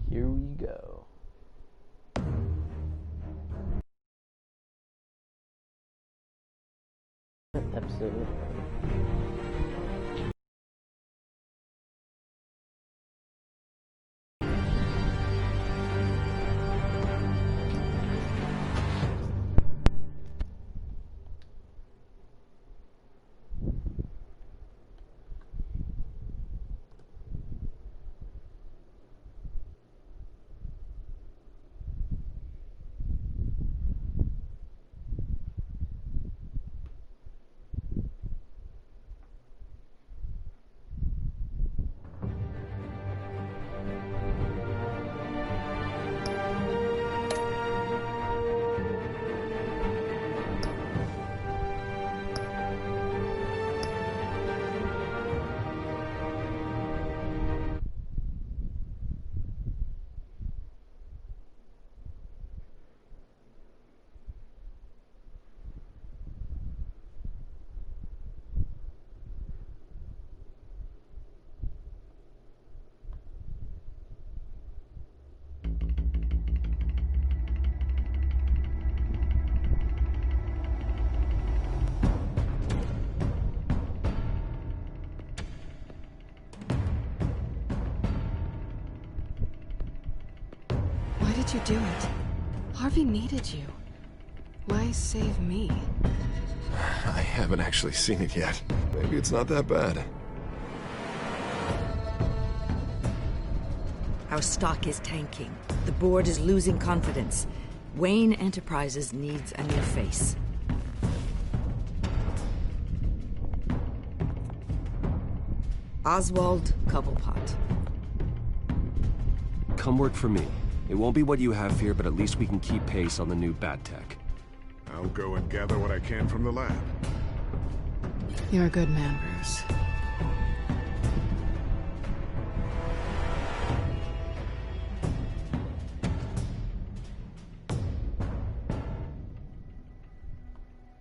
Here we go. Episode. Why did you do it? Harvey needed you. Why save me? I haven't actually seen it yet. Maybe it's not that bad. Our stock is tanking. The board is losing confidence. Wayne Enterprises needs a new face. Oswald Cobblepot. Come work for me. It won't be what you have here, but at least we can keep pace on the new bat tech. I'll go and gather what I can from the lab. You're a good man, Bruce.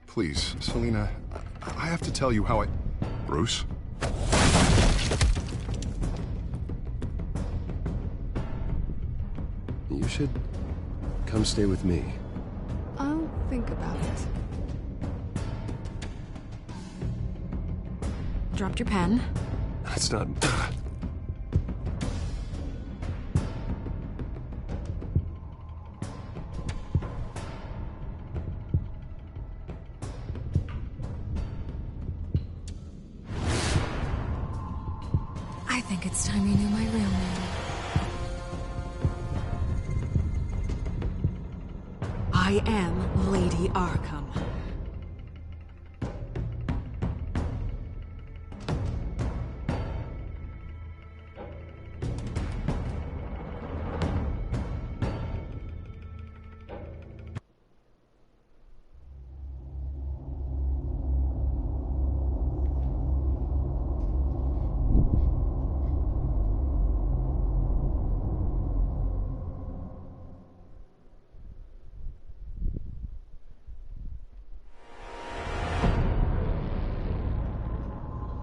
Please, Selina, I have to tell you how I... Bruce? You should come stay with me. I'll think about it. Dropped your pen. That's not... I think it's time you knew my real name. I am Lady Arkham.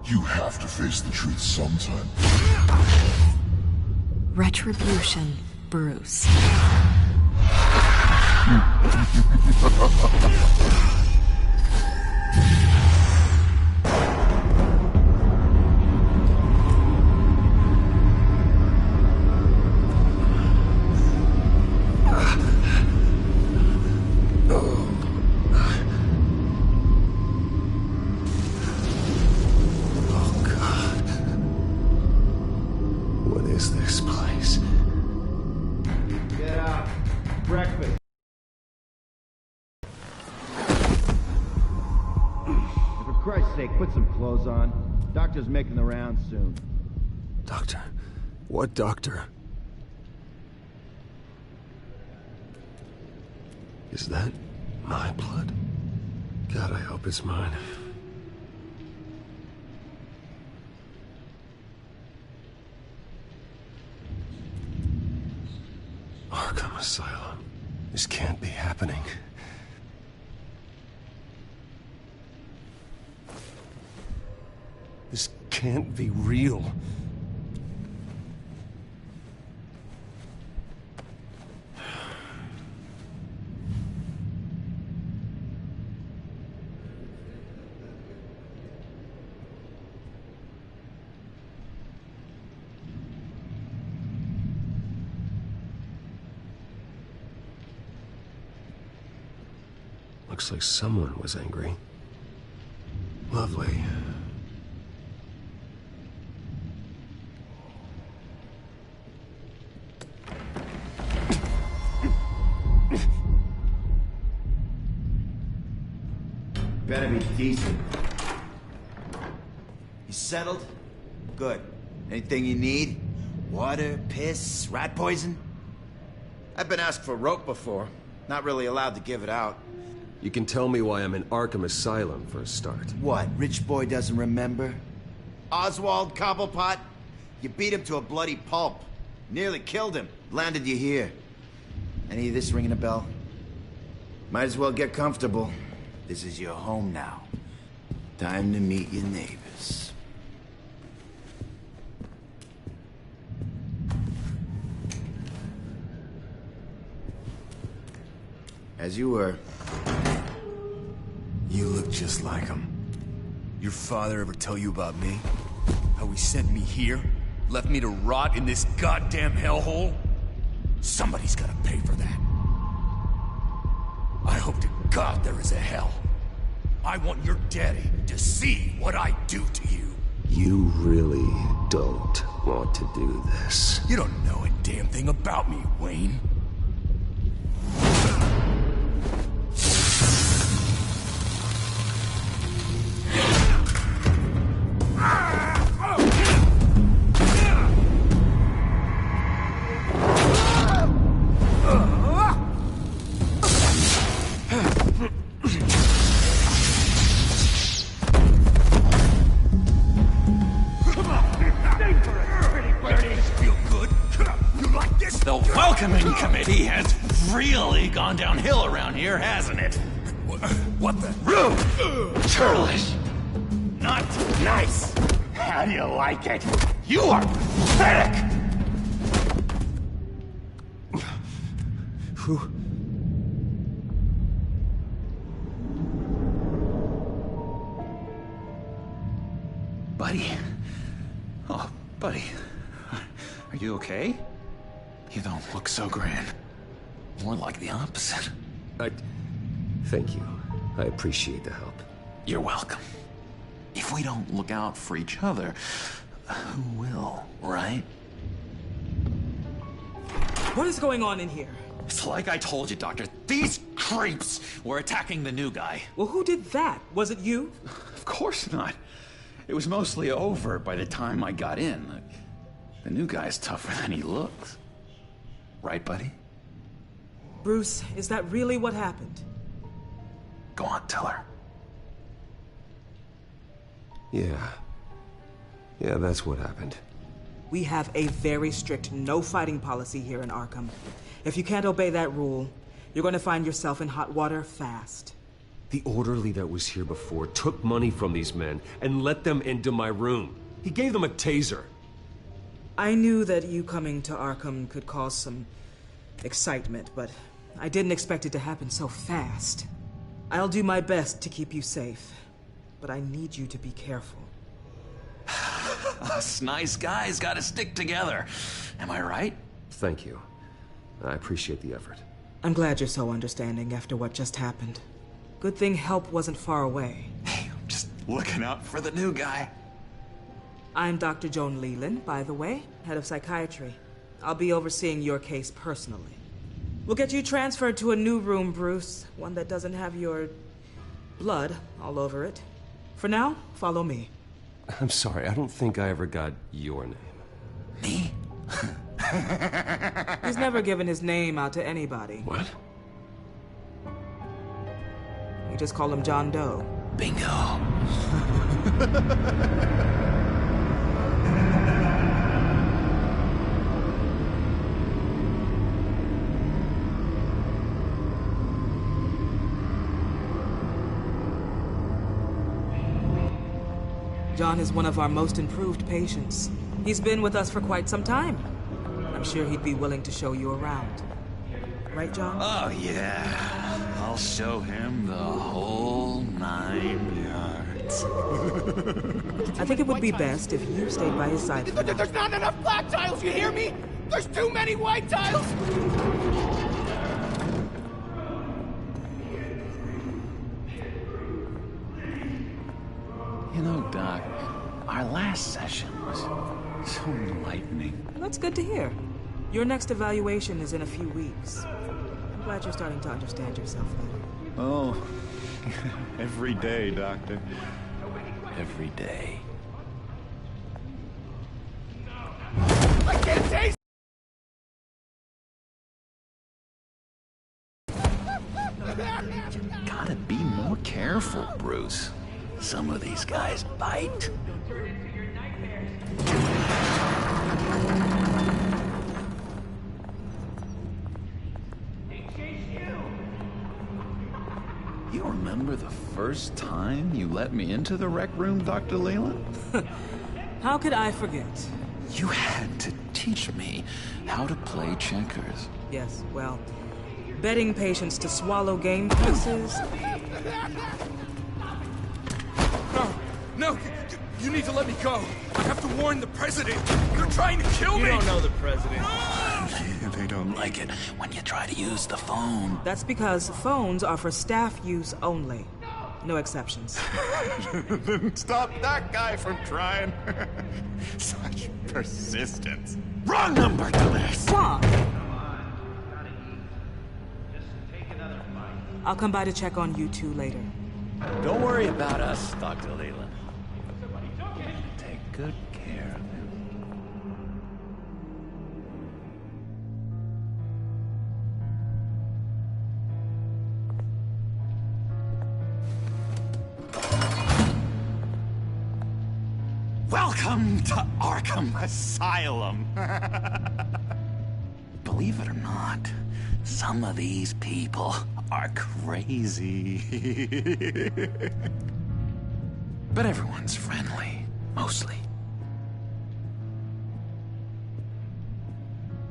You have to face the truth sometime. Retribution, Bruce. Put some clothes on. Doctor's making the rounds soon. Doctor? What doctor? Is that my blood? God, I hope it's mine. Arkham Asylum. This can't be happening. This can't be real. Looks like someone was angry. Lovely. Better be decent. You settled? Good. Anything you need? Water, piss, rat poison? I've been asked for rope before. Not really allowed to give it out. You can tell me why I'm in Arkham Asylum for a start. What, rich boy doesn't remember? Oswald Cobblepot? You beat him to a bloody pulp. Nearly killed him. Landed you here. Any of this ringing a bell? Might as well get comfortable. This is your home now. Time to meet your neighbors. As you were. You look just like him. Your father ever tell you about me? How he sent me here? Left me to rot in this goddamn hellhole? Somebody's gotta pay for that. I hope to God there is a hell. I want your daddy to see what I do to you. You really don't want to do this. You don't know a damn thing about me, Wayne. Committee has really gone downhill around here, hasn't it? What the? Rude! Churlish! Not nice! How do you like it? You are pathetic! Buddy? Oh, buddy. Are you okay? You don't look so grand. More like the opposite. Thank you. I appreciate the help. You're welcome. If we don't look out for each other, who will, right? What is going on in here? It's like I told you, Doctor. These creeps were attacking the new guy. Well, who did that? Was it you? Of course not. It was mostly over by the time I got in. The new guy's tougher than he looks. Right, buddy? Bruce, is that really what happened? Go on, tell her. Yeah, that's what happened. We have a very strict no-fighting policy here in Arkham. If you can't obey that rule, you're going to find yourself in hot water fast. The orderly that was here before took money from these men and let them into my room. He gave them a taser. I knew that you coming to Arkham could cause some excitement, but I didn't expect it to happen so fast. I'll do my best to keep you safe, but I need you to be careful. Us nice guys gotta stick together. Am I right? Thank you. I appreciate the effort. I'm glad you're so understanding after what just happened. Good thing help wasn't far away. Hey, I'm just looking out for the new guy. I'm Dr. Joan Leland, by the way, head of psychiatry. I'll be overseeing your case personally. We'll get you transferred to a new room, Bruce. One that doesn't have your blood all over it. For now, follow me. I'm sorry, I don't think I ever got your name. Me? He's never given his name out to anybody. What? We just call him John Doe. Bingo. John is one of our most improved patients. He's been with us for quite some time. I'm sure he'd be willing to show you around. Right, John? Oh, yeah. I'll show him the whole 9 yards. I think it would be best if you stayed by his side. There's not enough black tiles, you hear me? There's too many white tiles! Doc. Our last session was so enlightening. Well, that's good to hear. Your next evaluation is in a few weeks. I'm glad you're starting to understand yourself better. Oh, every day, Doctor. Every day. I can't taste. Gotta be more careful, Bruce. Some of these guys bite. You remember the first time you let me into the rec room, Dr. Leland? How could I forget? You had to teach me how to play checkers. Yes, well, betting patients to swallow game pieces. No, you need to let me go. I have to warn the president. They're trying to kill me. You don't know the president. They don't like it when you try to use the phone. That's because phones are for staff use only. No exceptions. Then stop that guy from trying. Such persistence. Wrong number to this. Wrong. I'll come by to check on you two later. Don't worry about us, Dr. Leland. Take good care of him. Welcome to Arkham Asylum. Believe it or not, some of these people are crazy. But everyone's friendly, mostly.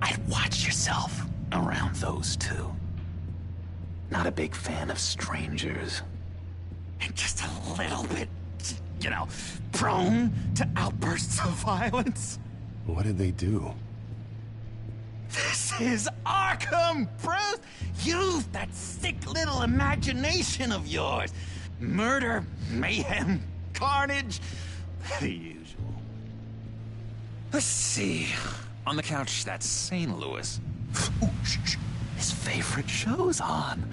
I'd watch yourself around those two. Not a big fan of strangers. And just a little bit, you know, prone to outbursts of violence. What did they do? This is Arkham, Bruce! Use that sick little imagination of yours. Murder, mayhem, carnage, the usual. Let's see. On the couch, that's St. Louis. Ooh, shh. His favorite show's on.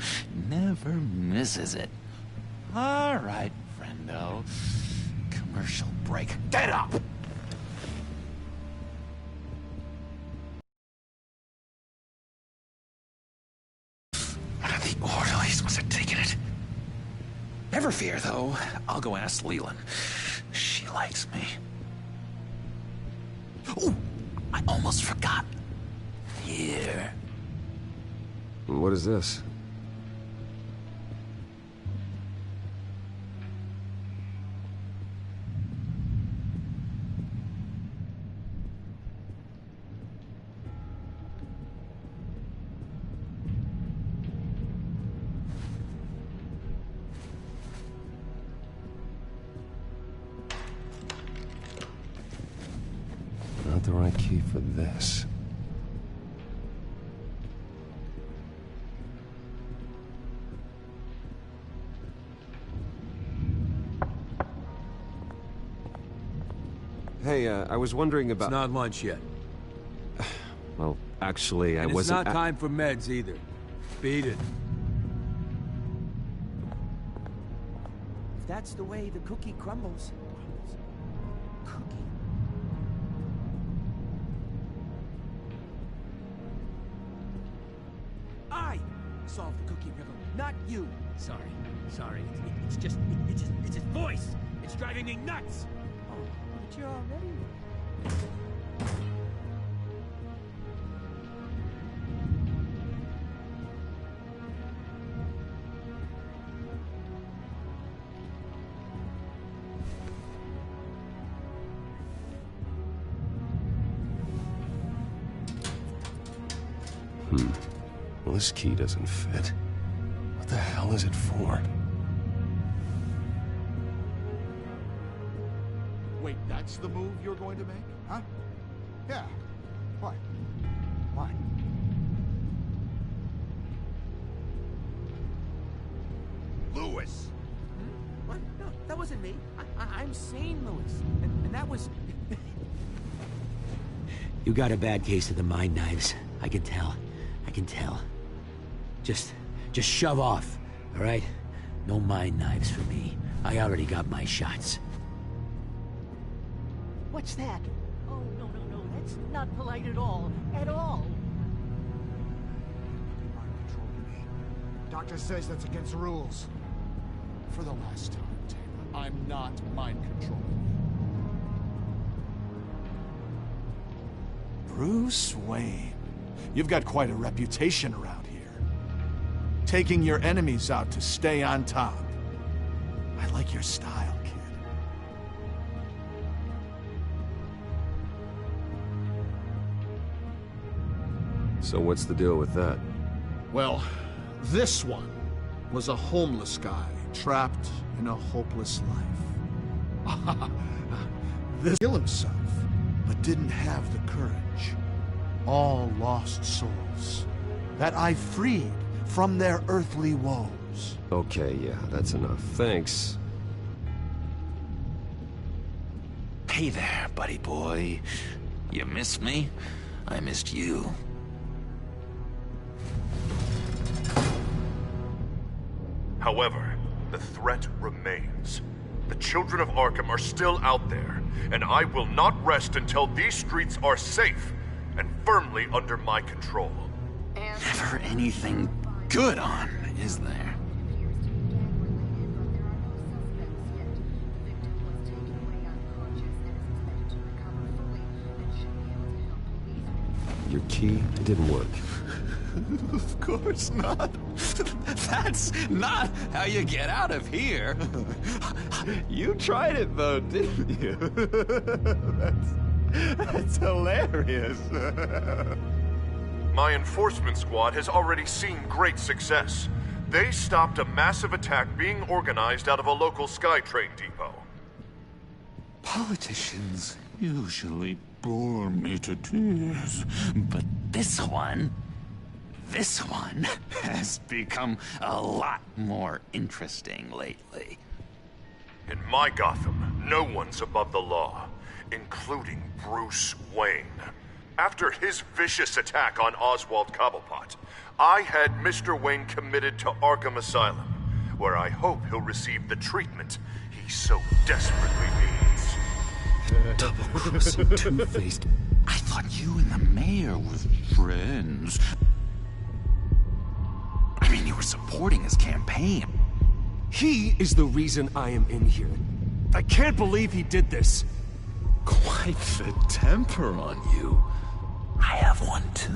Never misses it. All right, friendo. Commercial break. Get up! One of the orderlies must have taken it. Never fear, though. I'll go ask Leland. She likes me. Ooh, I almost forgot. Here. What is this? Not the right key for this. Hey, I was wondering about... It's not lunch yet. Well, actually, I And wasn't... it's not time for meds either. Beat it. If that's the way the cookie crumbles. Cookie. I solved the cookie riddle, not you. Sorry. It's his voice. It's driving me nuts. Oh, but you're already. Well, this key doesn't fit. What the hell is it for? Wait, that's the move you're going to make? Huh? Yeah. What? Why? Lewis! What? No, that wasn't me. I'm sane, Louis. And that was... You got a bad case of the mind knives. I can tell. I can tell. Just shove off, all right? No mind knives for me. I already got my shots. What's that? Oh, no. That's not polite at all. At all. Mind controlling me. Doctor says that's against the rules. For the last time, Taylor, I'm not mind controlling you. Bruce Wayne. You've got quite a reputation around here. Taking your enemies out to stay on top. I like your style, kid. So what's the deal with that? Well, this one was a homeless guy trapped in a hopeless life. This killed himself, but didn't have the courage. All lost souls that I freed from their earthly woes. Okay, yeah, that's enough. Thanks. Hey there, buddy boy. You missed me? I missed you. However, the threat remains. The children of Arkham are still out there, and I will not rest until these streets are safe and firmly under my control. Never anything good on, is there? Your key didn't work. Of course not. That's not how you get out of here. You tried it though, didn't you? That's hilarious. My enforcement squad has already seen great success. They stopped a massive attack being organized out of a local SkyTrain depot. Politicians usually bore me to tears, but this one has become a lot more interesting lately. In my Gotham, no one's above the law, including Bruce Wayne. After his vicious attack on Oswald Cobblepot, I had Mr. Wayne committed to Arkham Asylum, where I hope he'll receive the treatment he so desperately needs. Double-crossing, two-faced. I thought you and the mayor were friends. I mean, you were supporting his campaign. He is the reason I am in here. I can't believe he did this. Quite the temper on you. I have one too.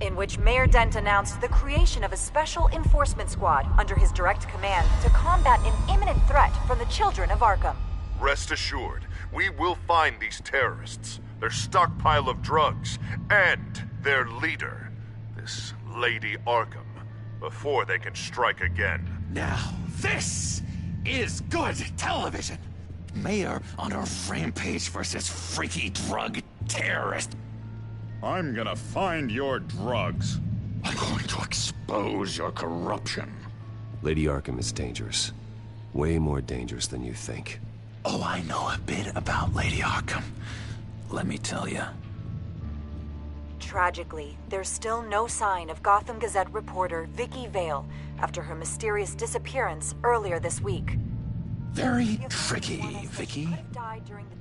In which Mayor Dent announced the creation of a special enforcement squad under his direct command to combat an imminent threat from the children of Arkham. Rest assured, we will find these terrorists, their stockpile of drugs, and their leader, this Lady Arkham, before they can strike again. Now, this is good television. Mayor on a rampage versus freaky drug terrorist. I'm gonna find your drugs. I'm going to expose your corruption. Lady Arkham is dangerous. Way more dangerous than you think. Oh, I know a bit about Lady Arkham. Let me tell you. Tragically, there's still no sign of Gotham Gazette reporter Vicky Vale after her mysterious disappearance earlier this week. Very tricky, Vicky.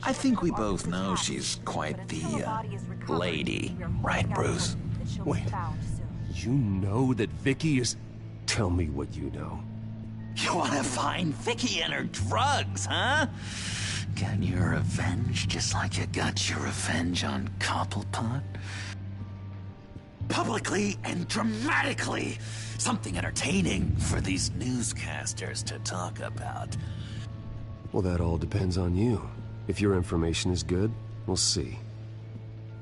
I think we both know she's quite the, lady, right, Bruce? Wait, you know that Vicky is... Tell me what you know. You want to find Vicky and her drugs, huh? Get your revenge just like you got your revenge on Cobblepot? Publicly and dramatically! Something entertaining for these newscasters to talk about. Well, that all depends on you. If your information is good, we'll see.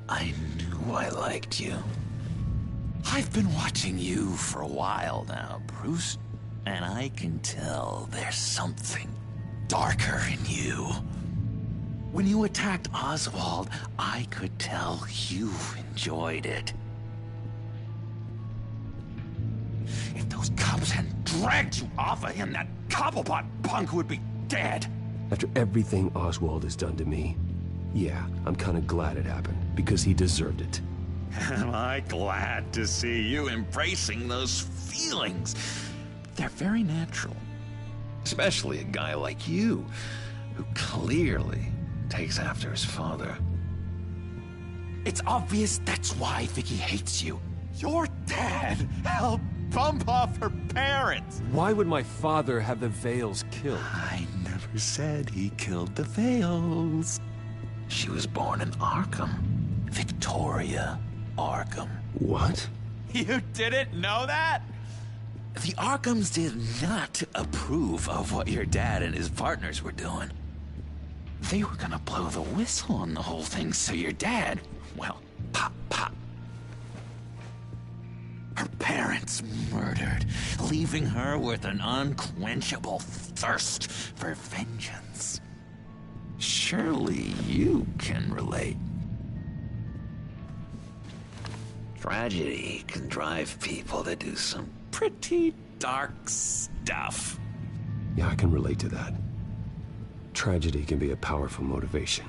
I knew I liked you. I've been watching you for a while now, Bruce, and I can tell there's something darker in you. When you attacked Oswald, I could tell you enjoyed it. If those cops hadn't dragged you off of him, that Cobblepot punk would be dead. After everything Oswald has done to me, yeah, I'm kind of glad it happened, because he deserved it. Am I glad to see you embracing those feelings? They're very natural. Especially a guy like you, who clearly takes after his father. It's obvious that's why Vicky hates you. Your dad helped bump off her parents. Why would my father have the Vales killed? I never said he killed the Vales. She was born in Arkham. Victoria Arkham. What? You didn't know that? The Arkhams did not approve of what your dad and his partners were doing. They were gonna blow the whistle on the whole thing, so your dad, well, pop, pop. Her parents murdered, leaving her with an unquenchable thirst for vengeance. Surely you can relate. Tragedy can drive people to do some pretty dark stuff. Yeah, I can relate to that. Tragedy can be a powerful motivation.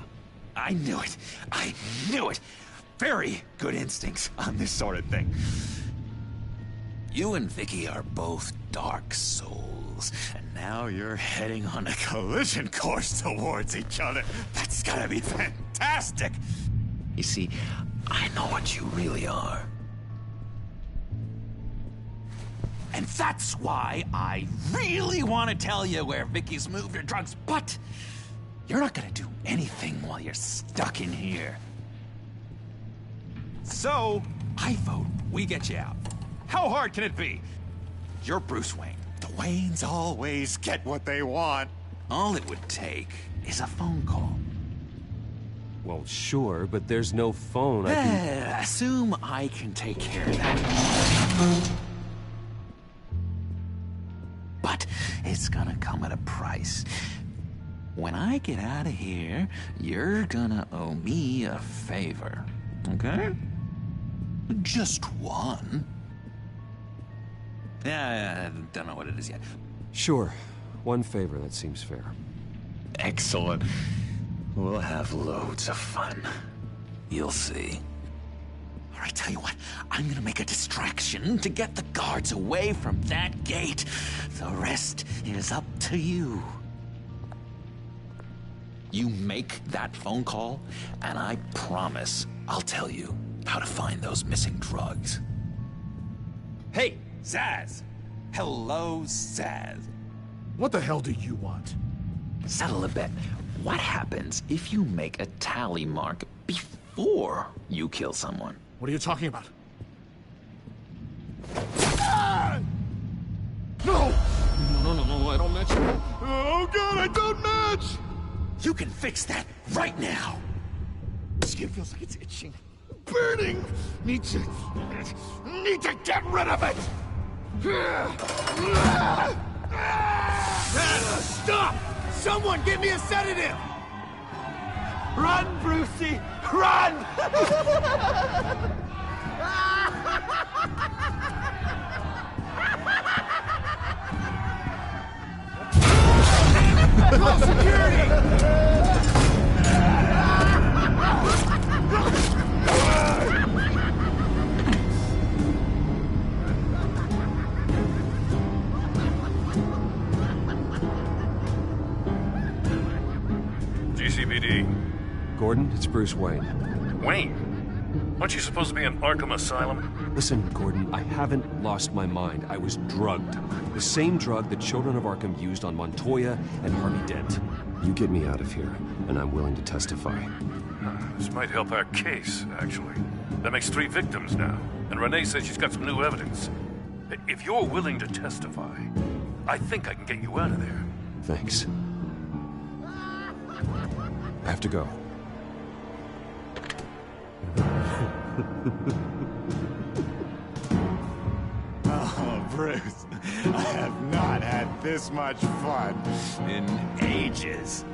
I knew it. I knew it. Very good instincts on this sort of thing. You and Vicky are both dark souls, and now you're heading on a collision course towards each other. That's gotta be fantastic. You see, I know what you really are. And that's why I really want to tell you where Vicky's moved her drugs, but you're not gonna do anything while you're stuck in here. So, I vote we get you out. How hard can it be? You're Bruce Wayne. The Waynes always get what they want. All it would take is a phone call. Well, sure, but there's no phone. I can... Assume I can take care of that. But it's gonna come at a price. When I get out of here, you're gonna owe me a favor, okay? Just one. Yeah, I don't know what it is yet. Sure. One favor, that seems fair. Excellent. We'll have loads of fun. You'll see. All right, tell you what. I'm gonna make a distraction to get the guards away from that gate. The rest is up to you. You make that phone call, and I promise I'll tell you how to find those missing drugs. Hey, Zaz! Hello, Zaz. What the hell do you want? Settle a bet. What happens if you make a tally mark before you kill someone? What are you talking about? No! No, I don't match. Oh god, I don't match! You can fix that right now! Skin feels like it's itching. Burning! Need to get rid of it! Stop! Someone give me a sedative! Run, Brucey! Run! Call security! GCPD. Gordon, it's Bruce Wayne. Wayne? Aren't you supposed to be in Arkham Asylum? Listen, Gordon, I haven't lost my mind. I was drugged. The same drug the children of Arkham used on Montoya and Harvey Dent. You get me out of here, and I'm willing to testify. This might help our case, actually. That makes 3 victims now, and Renee says she's got some new evidence. If you're willing to testify, I think I can get you out of there. Thanks. I have to go. Oh, Bruce, I have not had this much fun in ages.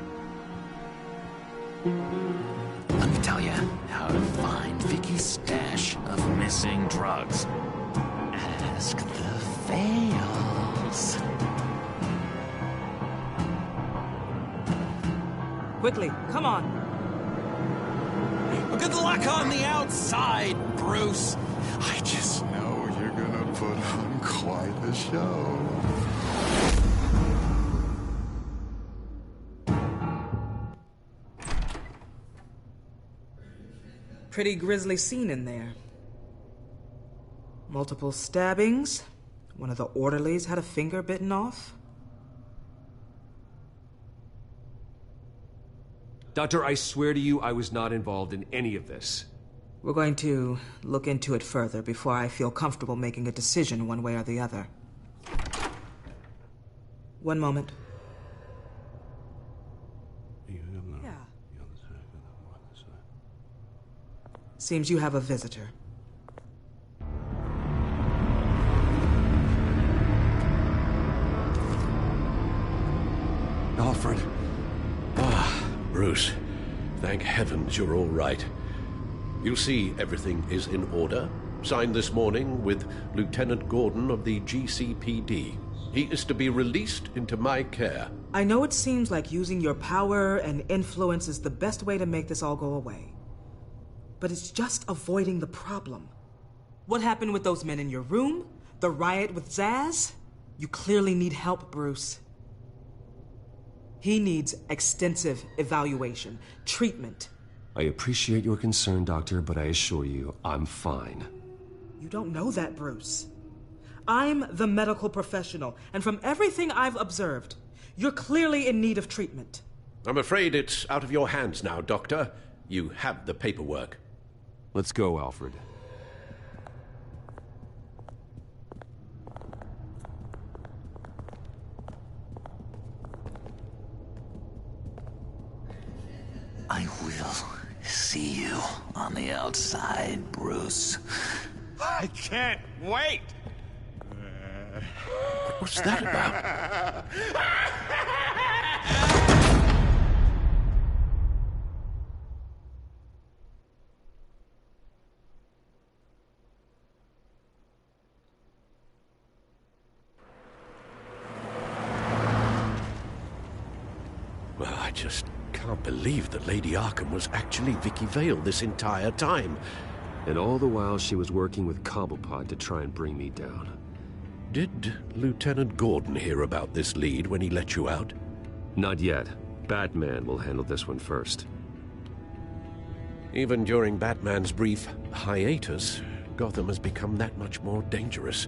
Let me tell you how to find Vicky's stash of missing drugs. Ask the Vales. Quickly, come on. Good luck on the outside, Bruce. I just know you're gonna put on quite a show. Pretty grisly scene in there. Multiple stabbings. One of the orderlies had a finger bitten off. Doctor, I swear to you, I was not involved in any of this. We're going to look into it further before I feel comfortable making a decision one way or the other. One moment. Yeah. Seems you have a visitor. Alfred. Bruce, thank heavens you're all right. You see, everything is in order. Signed this morning with Lieutenant Gordon of the GCPD. He is to be released into my care. I know it seems like using your power and influence is the best way to make this all go away. But it's just avoiding the problem. What happened with those men in your room? The riot with Zaz? You clearly need help, Bruce. He needs extensive evaluation, treatment. I appreciate your concern, Doctor, but I assure you, I'm fine. You don't know that, Bruce. I'm the medical professional, and from everything I've observed, you're clearly in need of treatment. I'm afraid it's out of your hands now, Doctor. You have the paperwork. Let's go, Alfred. I will see you on the outside, Bruce. I can't wait! What's that about? Well, I just can't believe that Lady Arkham was actually Vicky Vale this entire time. And all the while she was working with Cobblepot to try and bring me down. Did Lieutenant Gordon hear about this lead when he let you out? Not yet. Batman will handle this one first. Even during Batman's brief hiatus, Gotham has become that much more dangerous.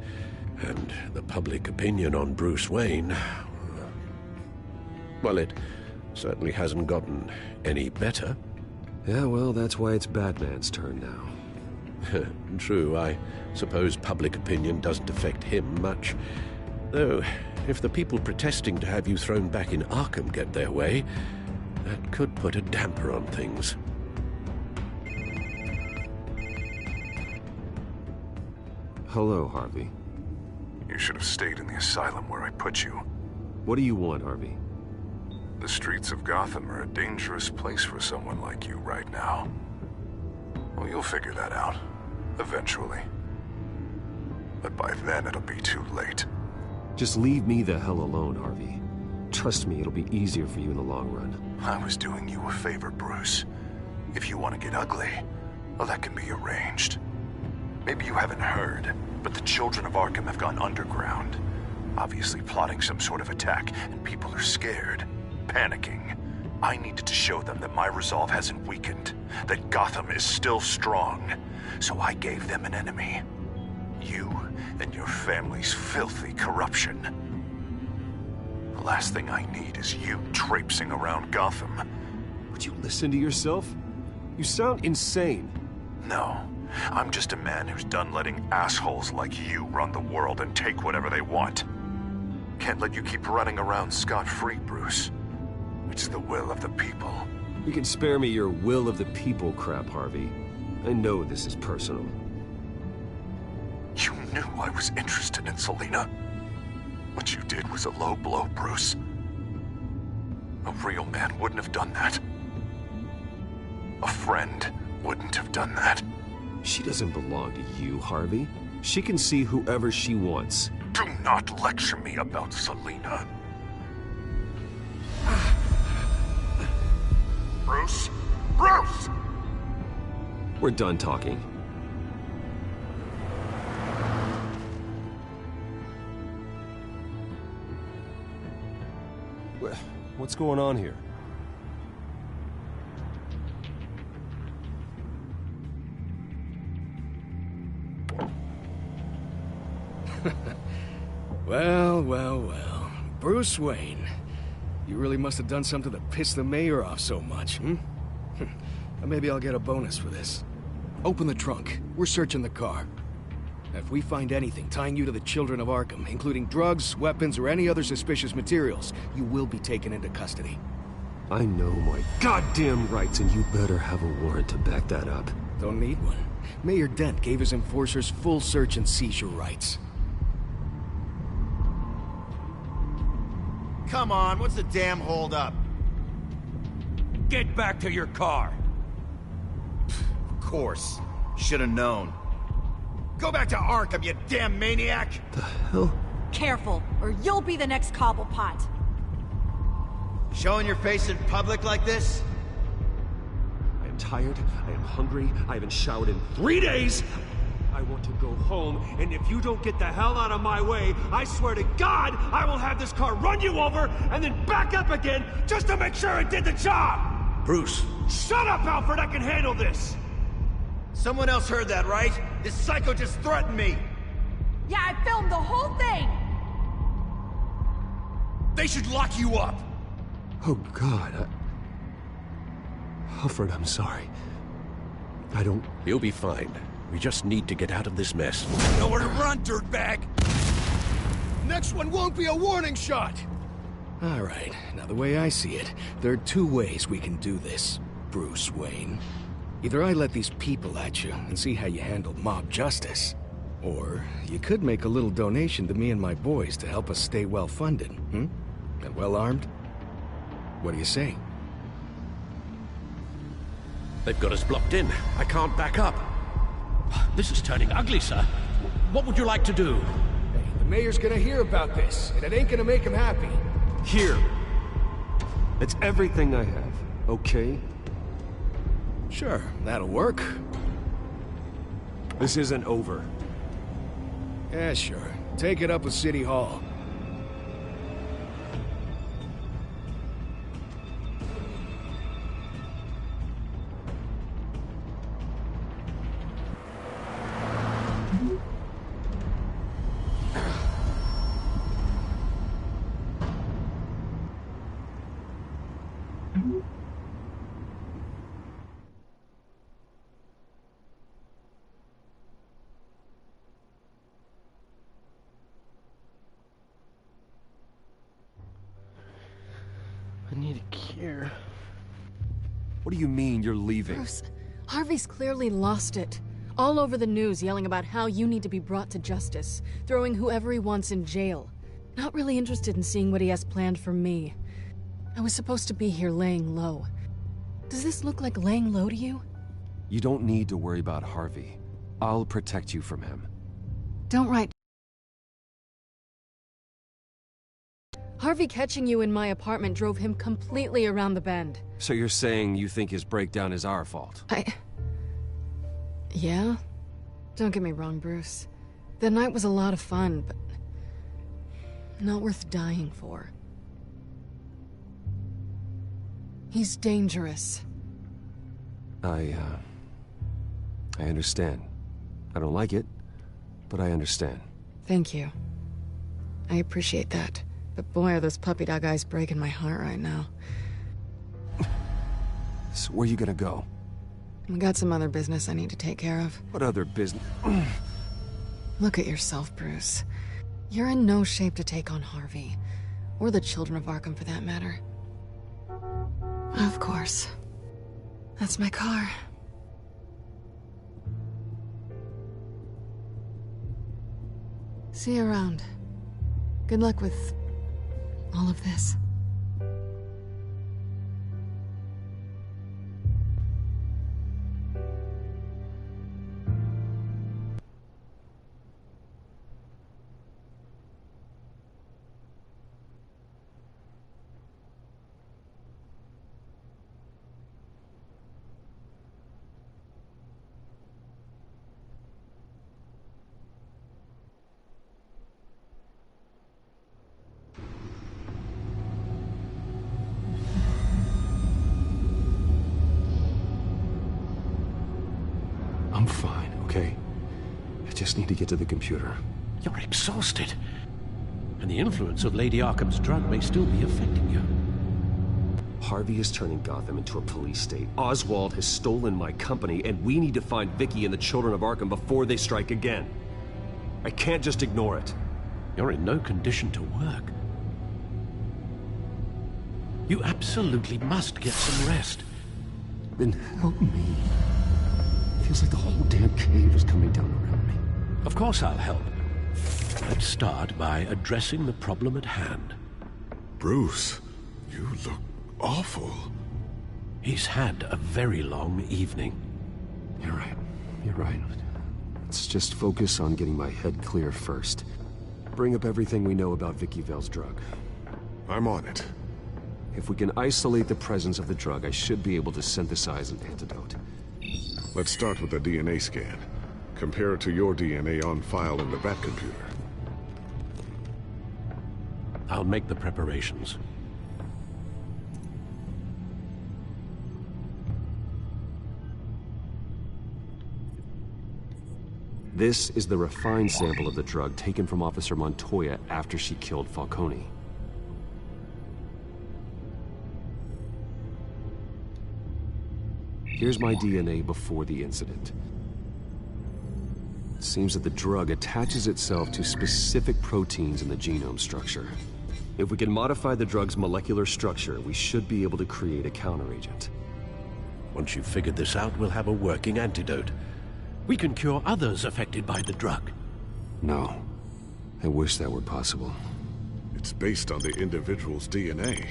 And the public opinion on Bruce Wayne... well, it certainly hasn't gotten any better. Yeah, well, that's why it's Batman's turn now. True, I suppose public opinion doesn't affect him much. Though, if the people protesting to have you thrown back in Arkham get their way, that could put a damper on things. Hello, Harvey. You should have stayed in the asylum where I put you. What do you want, Harvey? The streets of Gotham are a dangerous place for someone like you right now. Well, you'll figure that out. Eventually. But by then, it'll be too late. Just leave me the hell alone, Harvey. Trust me, it'll be easier for you in the long run. I was doing you a favor, Bruce. If you want to get ugly, well, that can be arranged. Maybe you haven't heard, but the children of Arkham have gone underground. Obviously plotting some sort of attack, and people are scared, panicking. I needed to show them that my resolve hasn't weakened, that Gotham is still strong. So I gave them an enemy. You and your family's filthy corruption. The last thing I need is you traipsing around Gotham. Would you listen to yourself? You sound insane. No, I'm just a man who's done letting assholes like you run the world and take whatever they want. Can't let you keep running around scot-free, Bruce. It's the will of the people. You can spare me your will of the people crap, Harvey. I know this is personal. You knew I was interested in Selina. What you did was a low blow, Bruce. A real man wouldn't have done that. A friend wouldn't have done that. She doesn't belong to you, Harvey. She can see whoever she wants. Do not lecture me about Selina. Bruce! Bruce! We're done talking. What's going on here? Well. Bruce Wayne. You really must have done something to piss the mayor off so much, hmm? Maybe I'll get a bonus for this. Open the trunk. We're searching the car. If we find anything tying you to the Children of Arkham, including drugs, weapons, or any other suspicious materials, you will be taken into custody. I know my goddamn rights, and you better have a warrant to back that up. Don't need one. Mayor Dent gave his enforcers full search and seizure rights. Come on, what's the damn holdup? Get back to your car. Of course. Should've known. Go back to Arkham, you damn maniac! The hell? Careful, or you'll be the next Cobblepot. Showing your face in public like this? I am tired, I am hungry, I haven't showered in 3 days! I want to go home, and if you don't get the hell out of my way, I swear to God, I will have this car run you over, and then back up again, just to make sure it did the job! Bruce! Shut up, Alfred, I can handle this! Someone else heard that, right? This psycho just threatened me! Yeah, I filmed the whole thing! They should lock you up! Oh, God, Alfred, I'm sorry. I don't... You'll be fine. We just need to get out of this mess. Nowhere to run, dirtbag! Next one won't be a warning shot! Alright, now the way I see it, there are two ways we can do this, Bruce Wayne. Either I let these people at you and see how you handle mob justice, or you could make a little donation to me and my boys to help us stay well-funded, hmm? And well-armed? What do you say? They've got us blocked in. I can't back up. This is turning ugly, sir. What would you like to do? Hey, the mayor's gonna hear about this, and it ain't gonna make him happy. Here. It's everything I have, okay? Sure, that'll work. This isn't over. Yeah, sure. Take it up with City Hall. I need a cure. What do you mean you're leaving? Bruce, Harvey's clearly lost it. All over the news yelling about how you need to be brought to justice, throwing whoever he wants in jail. Not really interested in seeing what he has planned for me. I was supposed to be here laying low. Does this look like laying low to you? You don't need to worry about Harvey. I'll protect you from him. Don't write. Harvey catching you in my apartment drove him completely around the bend. So you're saying you think his breakdown is our fault? Yeah? Don't get me wrong, Bruce. The night was a lot of fun, but not worth dying for. He's dangerous. I understand. I don't like it, but I understand. Thank you. I appreciate that. But boy, are those puppy dog eyes breaking my heart right now. So where you gonna go? I got some other business I need to take care of. What other business? Look at yourself, Bruce. You're in no shape to take on Harvey. Or the Children of Arkham, for that matter. Of course. That's my car. See you around. Good luck with all of this. I'm fine, okay? I just need to get to the computer. You're exhausted. And the influence of Lady Arkham's drug may still be affecting you. Harvey is turning Gotham into a police state. Oswald has stolen my company, and we need to find Vicky and the children of Arkham before they strike again. I can't just ignore it. You're in no condition to work. You absolutely must get some rest. Then help me. Feels like the whole damn cave is coming down around me. Of course I'll help. Let's start by addressing the problem at hand. Bruce, you look awful. He's had a very long evening. You're right. You're right. Let's just focus on getting my head clear first. Bring up everything we know about Vicky Vale's drug. I'm on it. If we can isolate the presence of the drug, I should be able to synthesize an antidote. Let's start with a DNA scan. Compare it to your DNA on file in the Bat computer. I'll make the preparations. This is the refined sample of the drug taken from Officer Montoya after she killed Falcone. Here's my DNA before the incident. It seems that the drug attaches itself to specific proteins in the genome structure. If we can modify the drug's molecular structure, we should be able to create a counteragent. Once you've figured this out, we'll have a working antidote. We can cure others affected by the drug. No. I wish that were possible. It's based on the individual's DNA.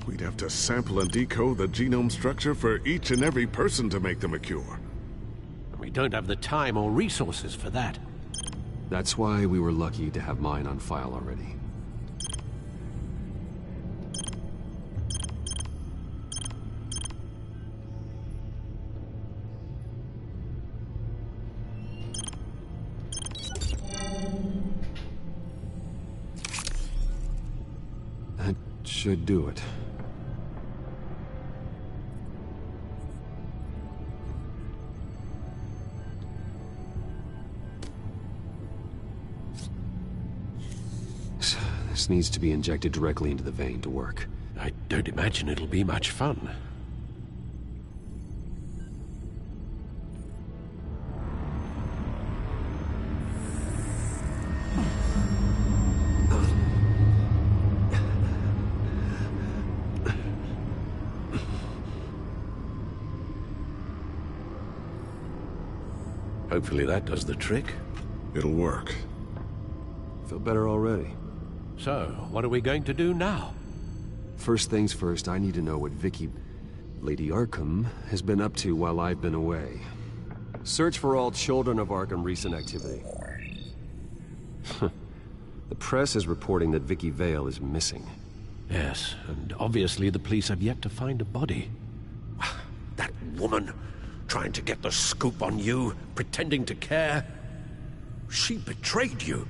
We'd have to sample and decode the genome structure for each and every person to make them a cure. We don't have the time or resources for that. That's why we were lucky to have mine on file already. That should do it. This needs to be injected directly into the vein to work. I don't imagine it'll be much fun. Hopefully that does the trick. It'll work. Feel better already. So, what are we going to do now? First things first, I need to know what Vicky, Lady Arkham, has been up to while I've been away. Search for all children of Arkham recent activity. The press is reporting that Vicky Vale is missing. Yes, and obviously the police have yet to find a body. That woman, trying to get the scoop on you, pretending to care. She betrayed you.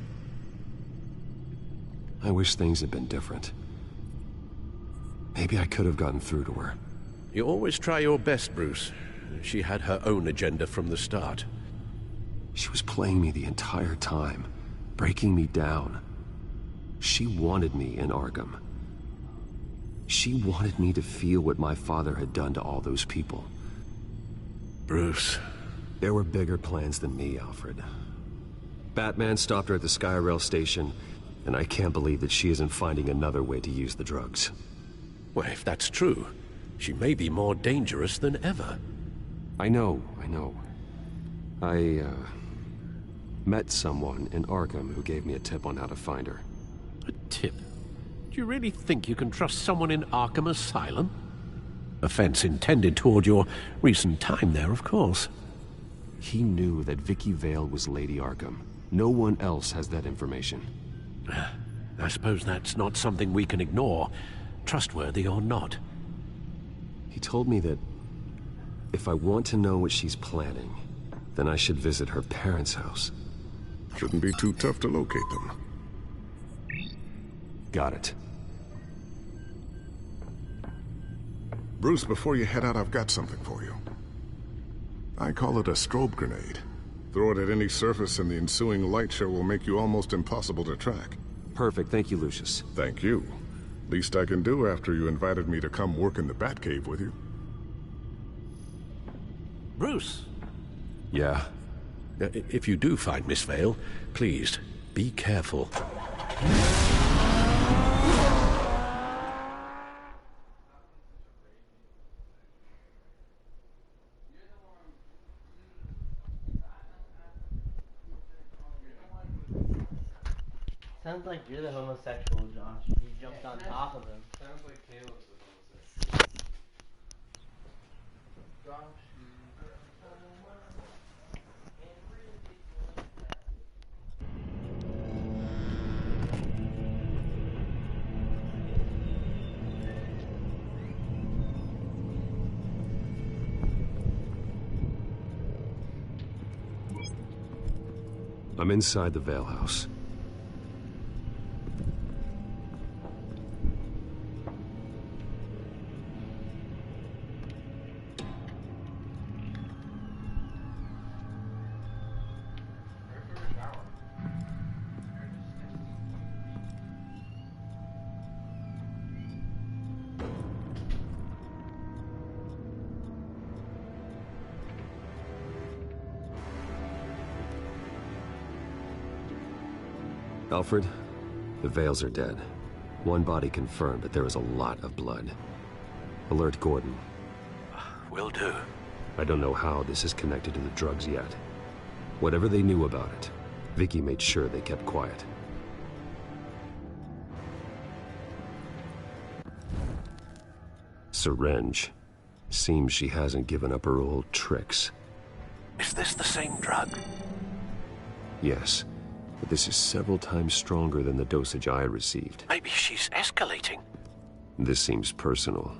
I wish things had been different. Maybe I could have gotten through to her. You always try your best, Bruce. She had her own agenda from the start. She was playing me the entire time, breaking me down. She wanted me in Arkham. She wanted me to feel what my father had done to all those people. Bruce. There were bigger plans than me, Alfred. Batman stopped her at the Skyrail station, and I can't believe that she isn't finding another way to use the drugs. Well, if that's true, she may be more dangerous than ever. I know. I met someone in Arkham who gave me a tip on how to find her. A tip? Do you really think you can trust someone in Arkham Asylum? Offense intended toward your recent time there, of course. He knew that Vicky Vale was Lady Arkham. No one else has that information. I suppose that's not something we can ignore, trustworthy or not. He told me that if I want to know what she's planning, then I should visit her parents' house. Shouldn't be too tough to locate them. Got it. Bruce, before you head out, I've got something for you. I call it a strobe grenade. Throw it at any surface and the ensuing light show will make you almost impossible to track. Perfect, thank you, Lucius. Thank you. Least I can do after you invited me to come work in the Batcave with you. Bruce! Yeah? If you do find Miss Vale, please, be careful. Sounds like you're the homosexual, Josh. You jumped on top of him. Sounds like Caleb's the homosexual. Josh. I'm inside the Vale House. Alfred, the Vales are dead. One body confirmed, but there is a lot of blood. Alert Gordon. Will do. I don't know how this is connected to the drugs yet. Whatever they knew about it, Vicky made sure they kept quiet. Syringe. Seems she hasn't given up her old tricks. Is this the same drug? Yes. But this is several times stronger than the dosage I received. Maybe she's escalating. This seems personal.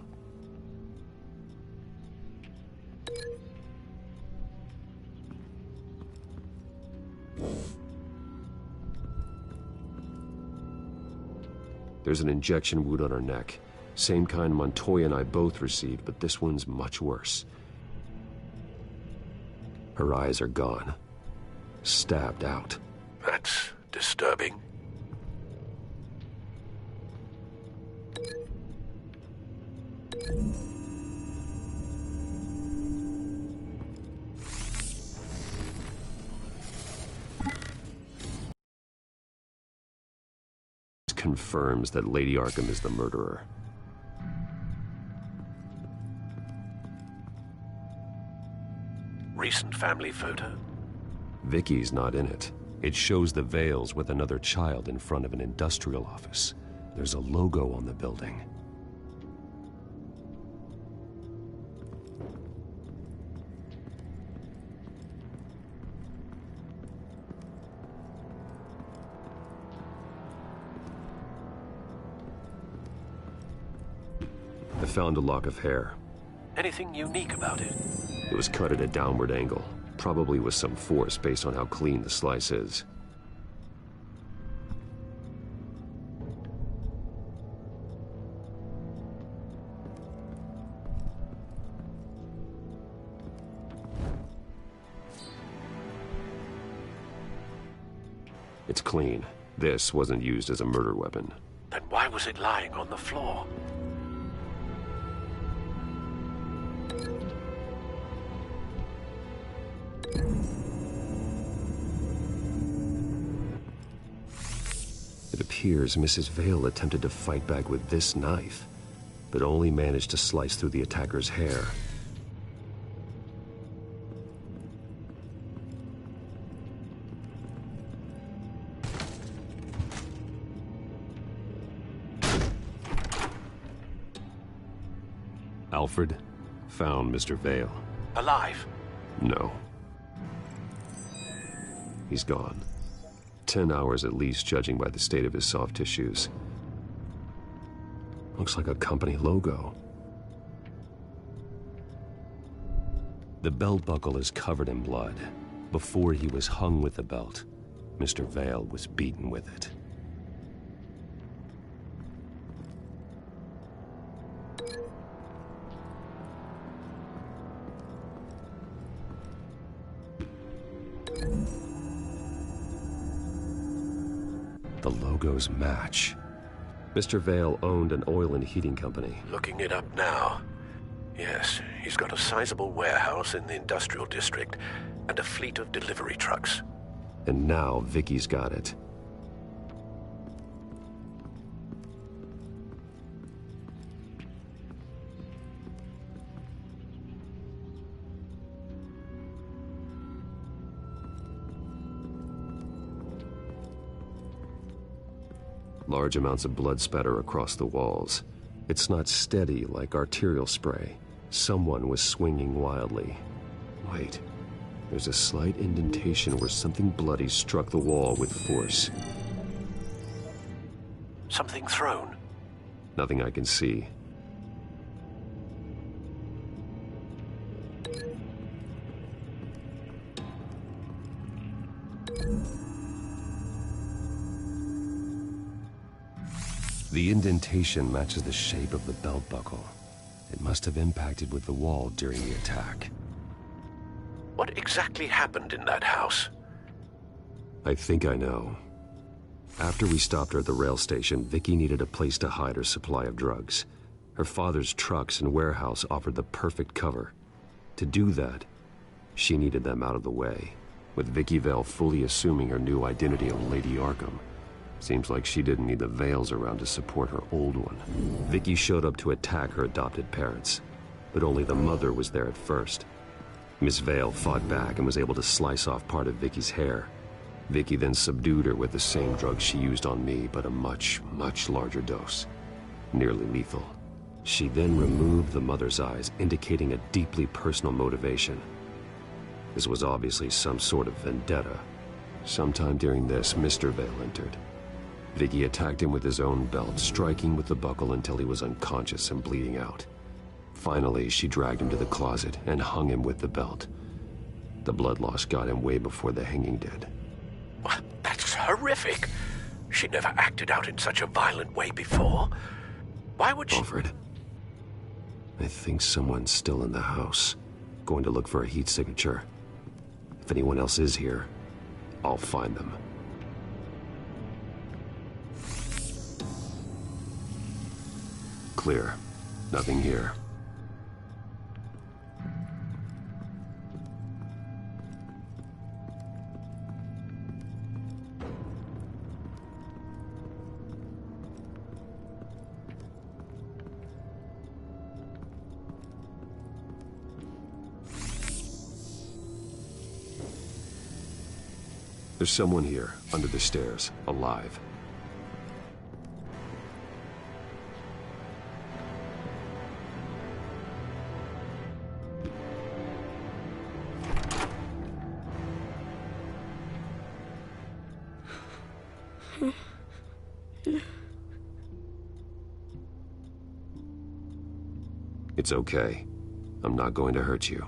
There's an injection wound on her neck. Same kind Montoya and I both received, but this one's much worse. Her eyes are gone. Stabbed out. That's disturbing. Confirms that Lady Arkham is the murderer. Recent family photo? Vicky's not in it. It shows the Vales with another child in front of an industrial office. There's a logo on the building. I found a lock of hair. Anything unique about it? It was cut at a downward angle, probably with some force based on how clean the slice is. It's clean. This wasn't used as a murder weapon. Then why was it lying on the floor? It appears Mrs. Vale attempted to fight back with this knife, but only managed to slice through the attacker's hair. Alfred found Mr. Vale. Alive? No. He's gone. 10 hours at least, judging by the state of his soft tissues. Looks like a company logo. The belt buckle is covered in blood. Before he was hung with the belt, Mr. Vale was beaten with it. The logos match. Mr. Vale owned an oil and heating company. Looking it up now. Yes, he's got a sizable warehouse in the industrial district and a fleet of delivery trucks. And now Vicky's got it. Large amounts of blood spatter across the walls. It's not steady like arterial spray. Someone was swinging wildly. Wait, there's a slight indentation where something bloody struck the wall with force. Something thrown? Nothing I can see. The indentation matches the shape of the belt buckle. It must have impacted with the wall during the attack. What exactly happened in that house? I think I know. After we stopped her at the rail station, Vicky needed a place to hide her supply of drugs. Her father's trucks and warehouse offered the perfect cover. To do that, she needed them out of the way, with Vicky Vale fully assuming her new identity of Lady Arkham. Seems like she didn't need the Vales around to support her old one. Vicky showed up to attack her adopted parents, but only the mother was there at first. Miss Vale fought back and was able to slice off part of Vicky's hair. Vicky then subdued her with the same drug she used on me, but a much, much larger dose. Nearly lethal. She then removed the mother's eyes, indicating a deeply personal motivation. This was obviously some sort of vendetta. Sometime during this, Mr. Vale entered. Vicky attacked him with his own belt, striking with the buckle until he was unconscious and bleeding out. Finally, she dragged him to the closet and hung him with the belt. The blood loss got him way before the hanging did. That's horrific. She never acted out in such a violent way before. Why would she... Alfred, I think someone's still in the house. Going to look for a heat signature. If anyone else is here, I'll find them. Clear. Nothing here. There's someone here, under the stairs, alive. It's okay. I'm not going to hurt you.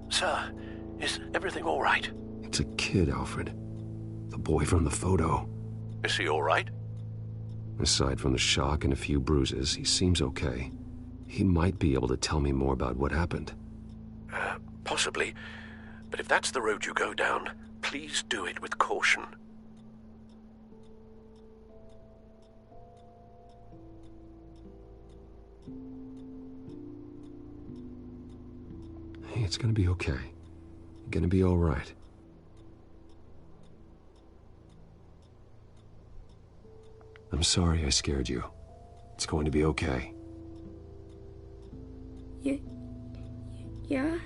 Sir, is everything all right? It's a kid, Alfred. The boy from the photo. Is he all right? Aside from the shock and a few bruises, he seems okay. He might be able to tell me more about what happened. Possibly. But if that's the road you go down, please do it with caution. Hey, it's gonna be okay. You're gonna be all right. I'm sorry I scared you. It's going to be okay. Yeah?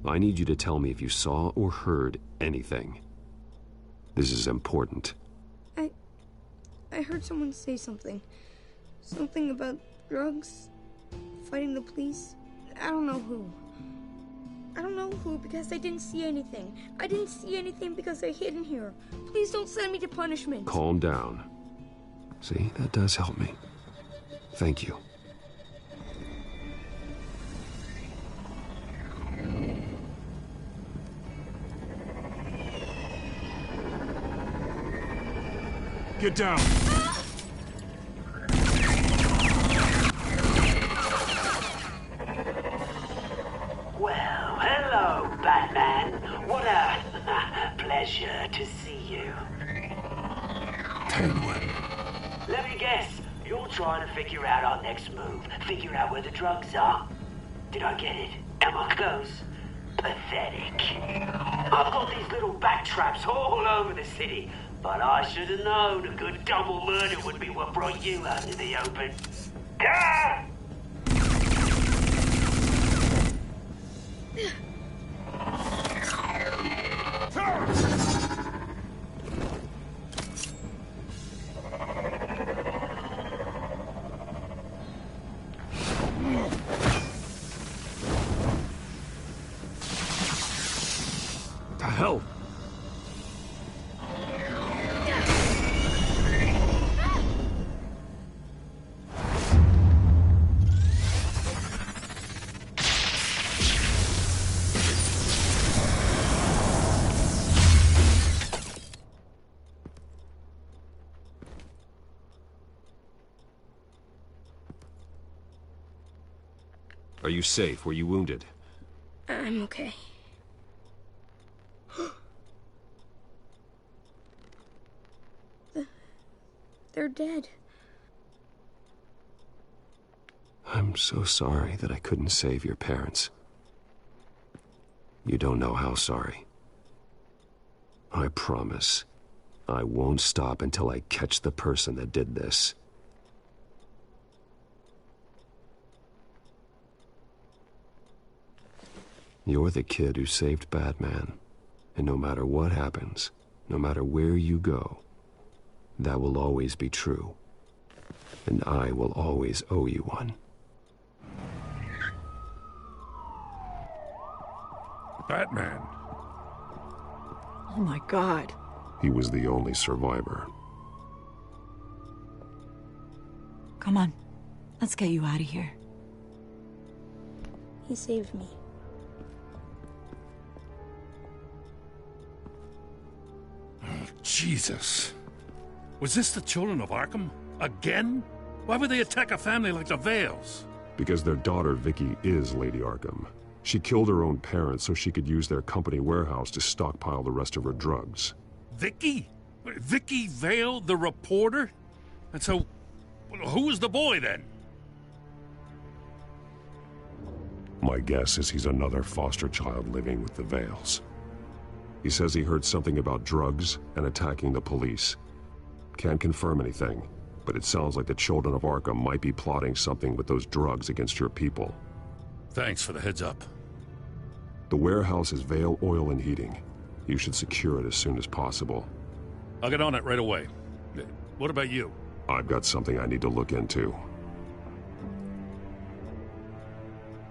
I need you to tell me if you saw or heard anything. This is important. I heard someone say something. Something about drugs, fighting the police. I don't know who. I don't know who because I didn't see anything. I didn't see anything because I hid in here. Please don't send me to punishment. Calm down. See, that does help me. Thank you. Get down! Well, hello, Batman. pleasure to see you. Penguin. Let me guess. You're trying to figure out our next move. Figure out where the drugs are. Did I get it? Am I close? Pathetic. I've got these little bat traps all over the city, but I should have known a good double murder would be what brought you out in the open. Ah! The hell? Are you safe? Were you wounded? I'm okay. They're dead. I'm so sorry that I couldn't save your parents. You don't know how sorry. I promise, I won't stop until I catch the person that did this. You're the kid who saved Batman, and no matter what happens, no matter where you go, that will always be true, and I will always owe you one. Batman. Oh my God. He was the only survivor. Come on. Let's get you out of here. He saved me. Jesus. Was this the children of Arkham? Again? Why would they attack a family like the Vales? Because their daughter, Vicky, is Lady Arkham. She killed her own parents so she could use their company warehouse to stockpile the rest of her drugs. Vicky? Vicky Vale, the reporter? And so, who was the boy then? My guess is he's another foster child living with the Vales. He says he heard something about drugs and attacking the police. Can't confirm anything, but it sounds like the children of Arkham might be plotting something with those drugs against your people. Thanks for the heads up. The warehouse is Vale Oil and Heating. You should secure it as soon as possible. I'll get on it right away. What about you? I've got something I need to look into.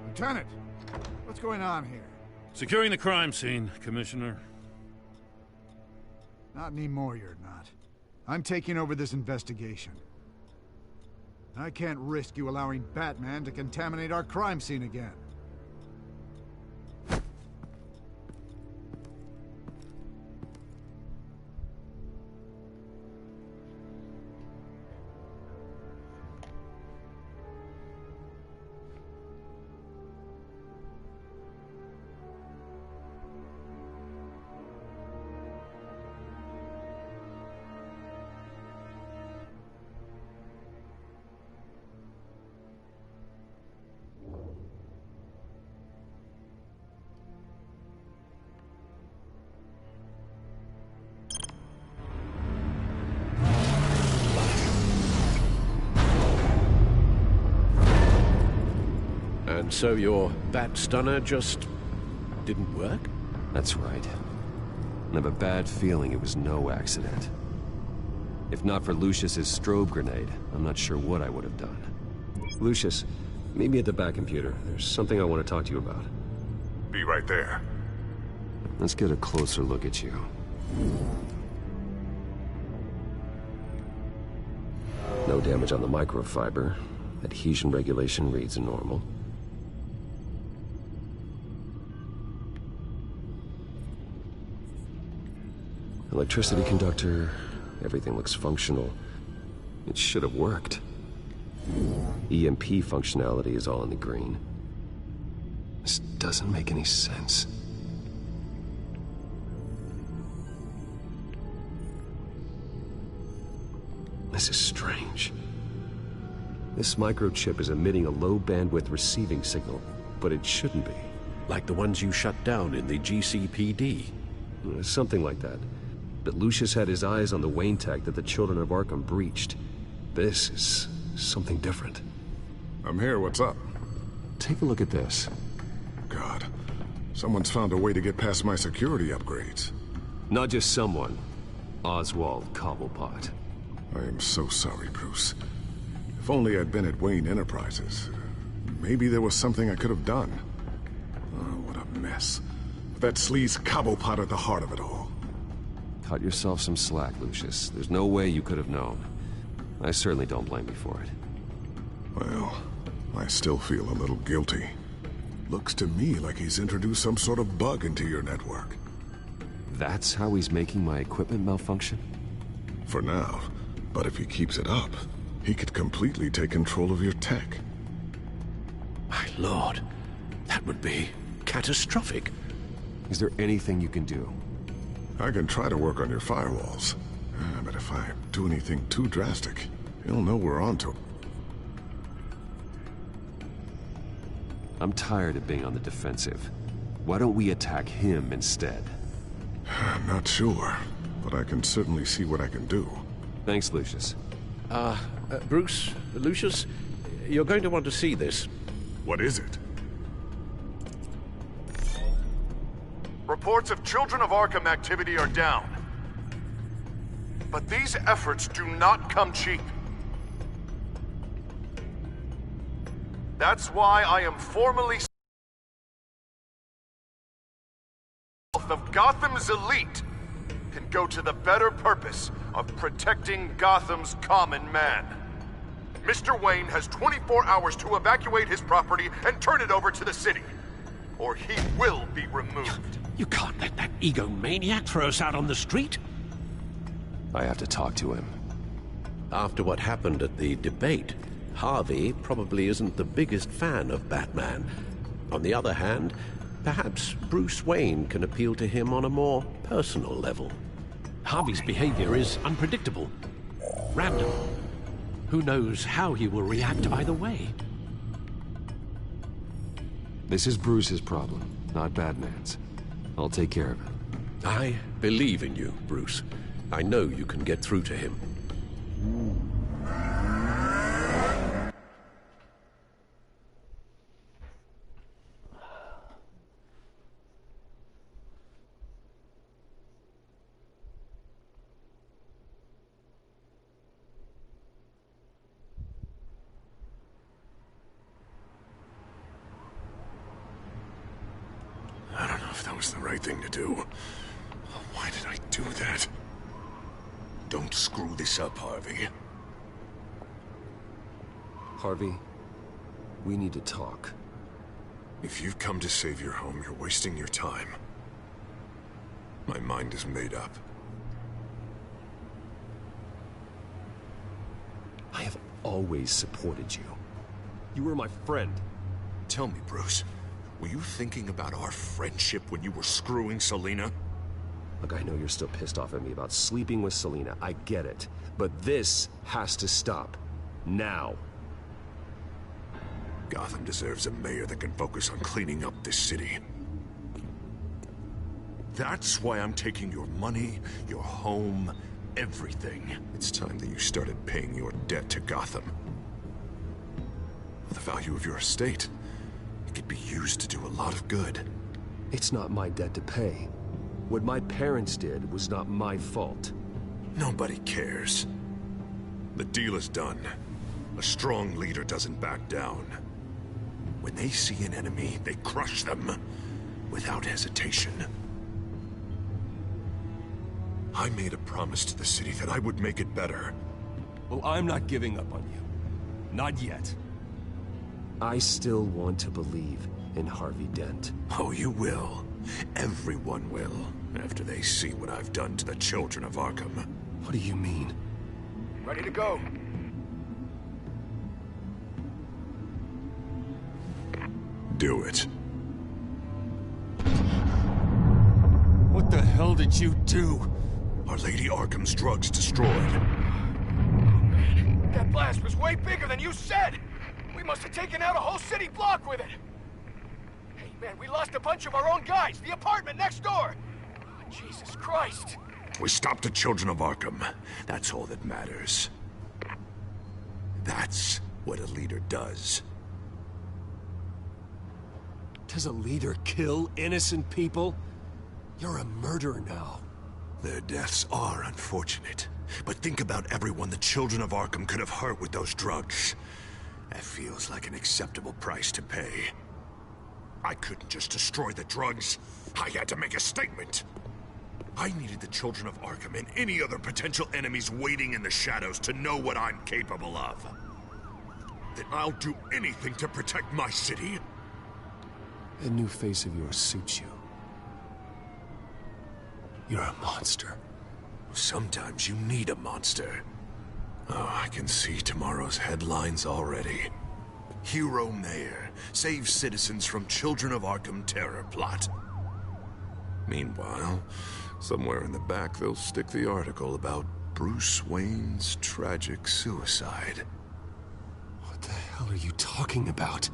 Lieutenant, what's going on here? Securing the crime scene, Commissioner. Not anymore, you're not. I'm taking over this investigation. I can't risk you allowing Batman to contaminate our crime scene again. And so your bat stunner just didn't work? That's right. I have a bad feeling it was no accident. If not for Lucius's strobe grenade, I'm not sure what I would have done. Lucius, meet me at the back computer. There's something I want to talk to you about. Be right there. Let's get a closer look at you. No damage on the microfiber. Adhesion regulation reads normal. Electricity conductor, everything looks functional. It should have worked. EMP functionality is all in the green. This doesn't make any sense. This is strange. This microchip is emitting a low-bandwidth receiving signal, but it shouldn't be. Like the ones you shut down in the GCPD. Something like that. But Lucius had his eyes on the Wayne tech that the Children of Arkham breached. This is something different. I'm here, what's up? Take a look at this. God, someone's found a way to get past my security upgrades. Not just someone. Oswald Cobblepot. I am so sorry, Bruce. If only I'd been at Wayne Enterprises. Maybe there was something I could have done. Oh, what a mess. With that sleaze Cobblepot at the heart of it all. Cut yourself some slack, Lucius. There's no way you could have known. I certainly don't blame you for it. Well, I still feel a little guilty. Looks to me like he's introduced some sort of bug into your network. That's how he's making my equipment malfunction? For now. But if he keeps it up, he could completely take control of your tech. My lord, that would be catastrophic. Is there anything you can do? I can try to work on your firewalls. But if I do anything too drastic, he'll know we're onto it. I'm tired of being on the defensive. Why don't we attack him instead? I'm not sure, but I can certainly see what I can do. Thanks, Lucius. Bruce, Lucius, you're going to want to see this. What is it? Reports of Children of Arkham activity are down. But these efforts do not come cheap. That's why I am formally of Gotham's elite can go to the better purpose of protecting Gotham's common man. Mr. Wayne has 24 hours to evacuate his property and turn it over to the city, or he will be removed. You can't let that egomaniac throw us out on the street. I have to talk to him. After what happened at the debate, Harvey probably isn't the biggest fan of Batman. On the other hand, perhaps Bruce Wayne can appeal to him on a more personal level. Harvey's behavior is unpredictable, random. Who knows how he will react either way? This is Bruce's problem, not Batman's. I'll take care of it. I believe in you, Bruce. I know you can get through to him. I don't know if that was the right thing to do. Why did I do that? Don't screw this up, Harvey. Harvey, we need to talk. If you've come to save your home, you're wasting your time. My mind is made up. I have always supported you. You were my friend. Tell me, Bruce, were you thinking about our friendship when you were screwing Selina? Look, I know you're still pissed off at me about sleeping with Selina. I get it. But this has to stop. Now. Gotham deserves a mayor that can focus on cleaning up this city. That's why I'm taking your money, your home, everything. It's time that you started paying your debt to Gotham. For the value of your estate, it could be used to do a lot of good. It's not my debt to pay. What my parents did was not my fault. Nobody cares. The deal is done. A strong leader doesn't back down. When they see an enemy, they crush them without hesitation. I made a promise to the city that I would make it better. Well, I'm not giving up on you. Not yet. I still want to believe in Harvey Dent. Oh, you will. Everyone will, after they see what I've done to the children of Arkham. What do you mean? Ready to go. Do it. What the hell did you do? Our Lady Arkham's drugs destroyed. That blast was way bigger than you said! We must have taken out a whole city block with it! Hey, man, we lost a bunch of our own guys! The apartment next door! Oh, Jesus Christ! We stopped the Children of Arkham. That's all that matters. That's what a leader does. Does a leader kill innocent people? You're a murderer now. Their deaths are unfortunate. But think about everyone the Children of Arkham could have hurt with those drugs. That feels like an acceptable price to pay. I couldn't just destroy the drugs. I had to make a statement. I needed the Children of Arkham and any other potential enemies waiting in the shadows to know what I'm capable of. Then I'll do anything to protect my city. That new face of yours suits you. You're a monster. Sometimes you need a monster. Oh, I can see tomorrow's headlines already. Hero Mayor saves citizens from Children of Arkham terror plot. Meanwhile, somewhere in the back they'll stick the article about Bruce Wayne's tragic suicide. What the hell are you talking about?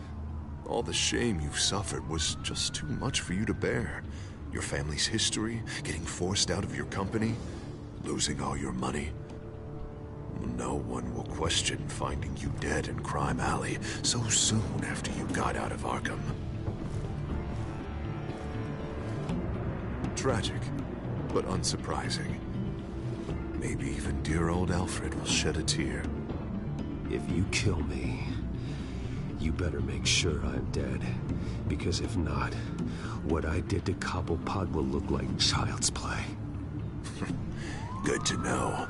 All the shame you've suffered was just too much for you to bear. Your family's history, getting forced out of your company, losing all your money. No one will question finding you dead in Crime Alley so soon after you got out of Arkham. Tragic, but unsurprising. Maybe even dear old Alfred will shed a tear. If you kill me, you better make sure I'm dead. Because if not, what I did to Cobblepot will look like child's play. Good to know.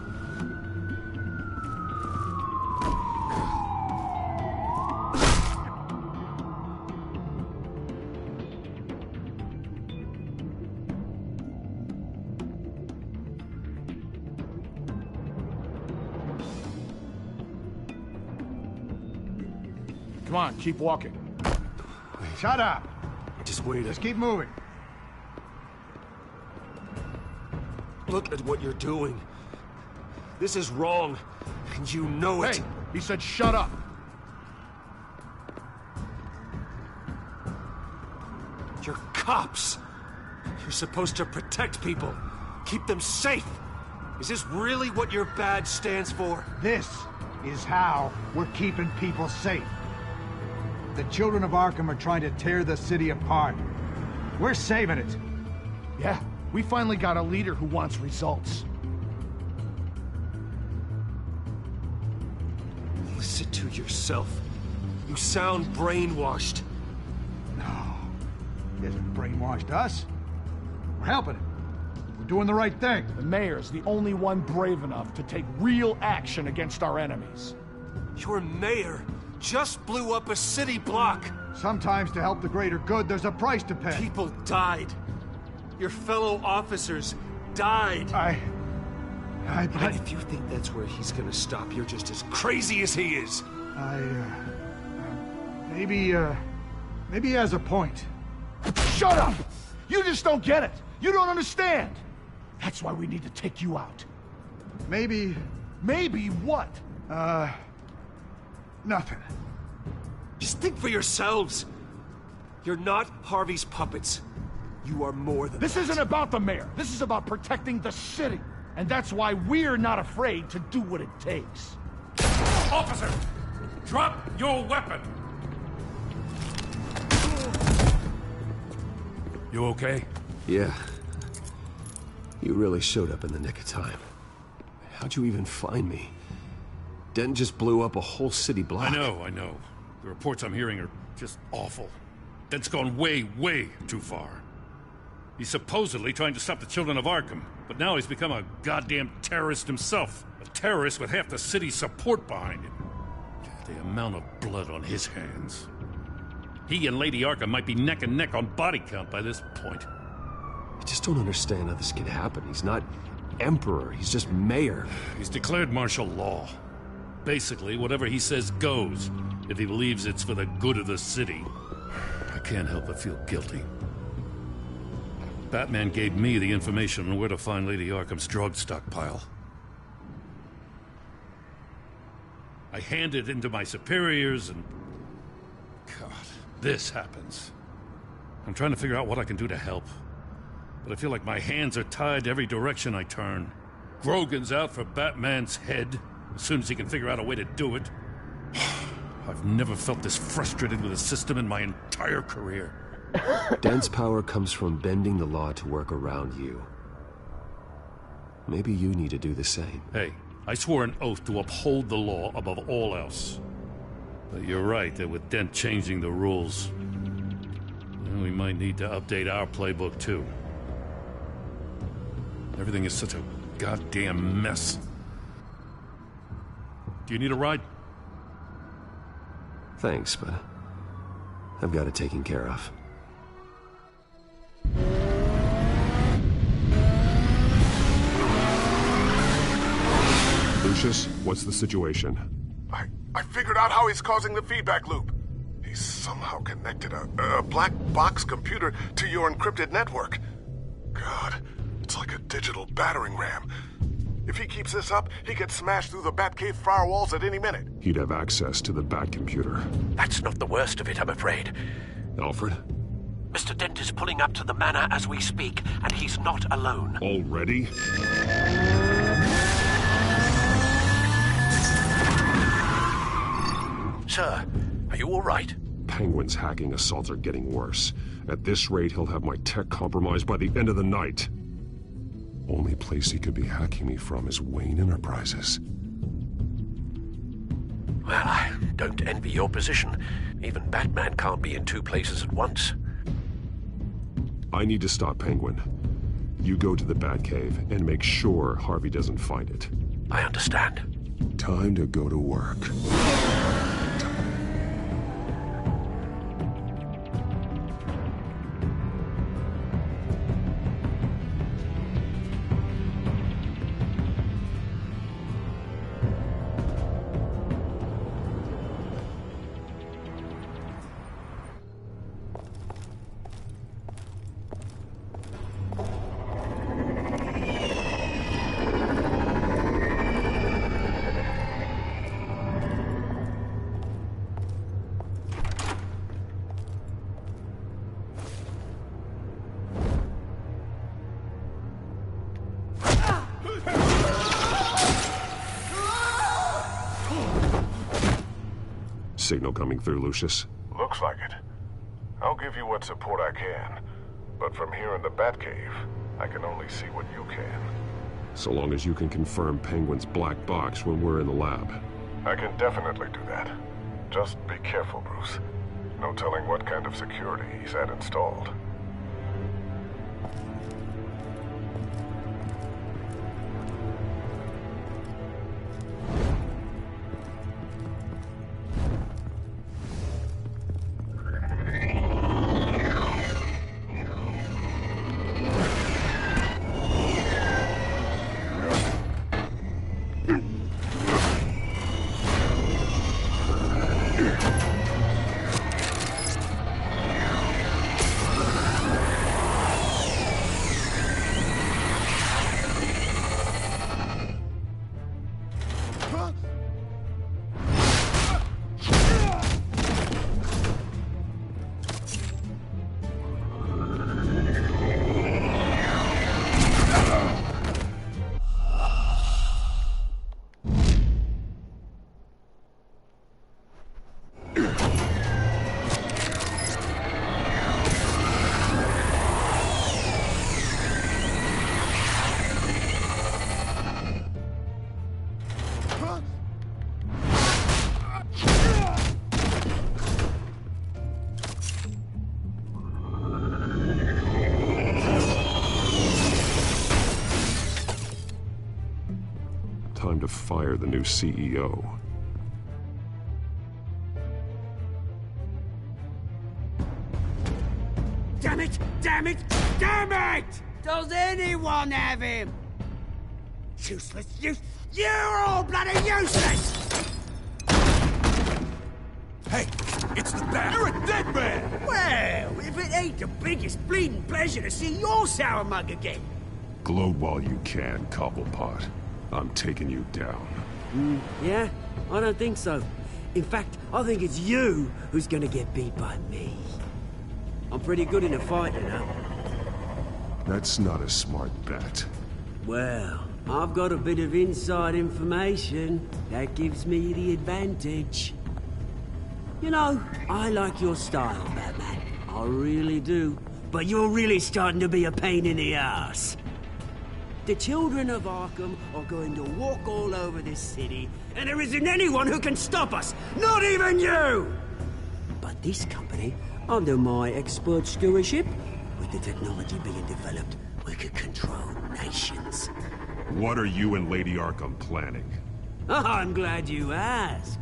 Come on, keep walking. Shut up! Just wait. Just keep moving. Look at what you're doing. This is wrong, and you know it. Hey, he said shut up. You're cops. You're supposed to protect people, keep them safe. Is this really what your badge stands for? This is how we're keeping people safe. The Children of Arkham are trying to tear the city apart. We're saving it. Yeah, we finally got a leader who wants results. Listen to yourself. You sound brainwashed. No. He hasn't brainwashed us. We're helping him. We're doing the right thing. The mayor's the only one brave enough to take real action against our enemies. Your mayor just blew up a city block. Sometimes to help the greater good, there's a price to pay. People died. Your fellow officers died. And if you think that's where he's gonna stop, you're just as crazy as he is. Maybe he has a point. Shut up! You just don't get it. You don't understand. That's why we need to take you out. Maybe... Maybe what? Nothing. Just think for yourselves. You're not Harvey's puppets. You are more than This that. isn't about the mayor. This is about protecting the city. And that's why we're not afraid to do what it takes. Officer! Drop your weapon! You okay? Yeah. You really showed up in the nick of time. How'd you even find me? Dent just blew up a whole city block. I know. The reports I'm hearing are just awful. Dent's gone way, way too far. He's supposedly trying to stop the Children of Arkham, but now he's become a goddamn terrorist himself. A terrorist with half the city's support behind him. The amount of blood on his hands. He and Lady Arkham might be neck and neck on body count by this point. I just don't understand how this can happen. He's not emperor, he's just mayor. He's declared martial law. Basically, whatever he says goes, if he believes it's for the good of the city. I can't help but feel guilty. Batman gave me the information on where to find Lady Arkham's drug stockpile. I hand it in to my superiors, and... God, this happens. I'm trying to figure out what I can do to help. But I feel like my hands are tied every direction I turn. Grogan's out for Batman's head, as soon as he can figure out a way to do it. I've never felt this frustrated with a system in my entire career. Den's power comes from bending the law to work around you. Maybe you need to do the same. Hey, I swore an oath to uphold the law above all else. But you're right that with Dent changing the rules, well, we might need to update our playbook too. Everything is such a goddamn mess. Do you need a ride? Thanks, but I've got it taken care of. Lucius, what's the situation? I figured out how he's causing the feedback loop. He's somehow connected a black box computer to your encrypted network. God, it's like a digital battering ram. If he keeps this up, he could smash through the Batcave firewalls at any minute. He'd have access to the Bat computer. That's not the worst of it, I'm afraid. Alfred? Mr. Dent is pulling up to the manor as we speak, and he's not alone. Already? Sir, are you all right? Penguin's hacking assaults are getting worse. At this rate, he'll have my tech compromised by the end of the night. Only place he could be hacking me from is Wayne Enterprises. Well, I don't envy your position. Even Batman can't be in two places at once. I need to stop Penguin. You go to the Batcave and make sure Harvey doesn't find it. I understand. Time to go to work. Signal coming through, Lucius. Looks like it. I'll give you what support I can. But from here in the Batcave, I can only see what you can. So long as you can confirm Penguin's black box when we're in the lab. I can definitely do that. Just be careful, Bruce. No telling what kind of security he's had installed. Time to fire the new CEO. Damn it! Damn it! Damn it! Does anyone have him? Useless, you're all bloody useless! Hey, it's the Bat. You're a dead man! Well, if it ain't the biggest bleeding pleasure to see your sour mug again. Gloat while you can, Cobblepot. I'm taking you down. Yeah? I don't think so. In fact, I think it's you who's gonna get beat by me. I'm pretty good in a fight, you know. That's not a smart bet. Well, I've got a bit of inside information that gives me the advantage. You know, I like your style, Batman. I really do. But you're really starting to be a pain in the ass. The children of Arkham are going to walk all over this city, and there isn't anyone who can stop us! Not even you! But this company, under my expert stewardship, with the technology being developed, we could control nations. What are you and Lady Arkham planning? I'm glad you asked.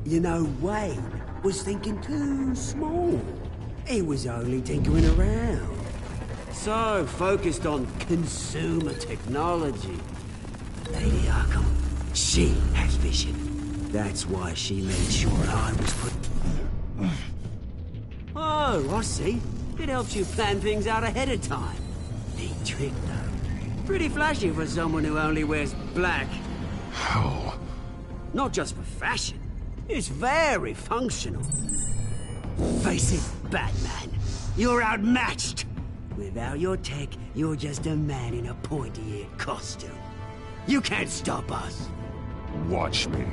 You know, Wayne was thinking too small. He was only tinkering around. So focused on consumer technology. But Lady Arkham, she has vision. That's why she made sure I was put... Oh, I see. It helps you plan things out ahead of time. Neat trick, though. Pretty flashy for someone who only wears black. How? Not just for fashion. It's very functional. Face it, Batman. You're outmatched. Without your tech, you're just a man in a pointy-eared costume. You can't stop us. Watch me.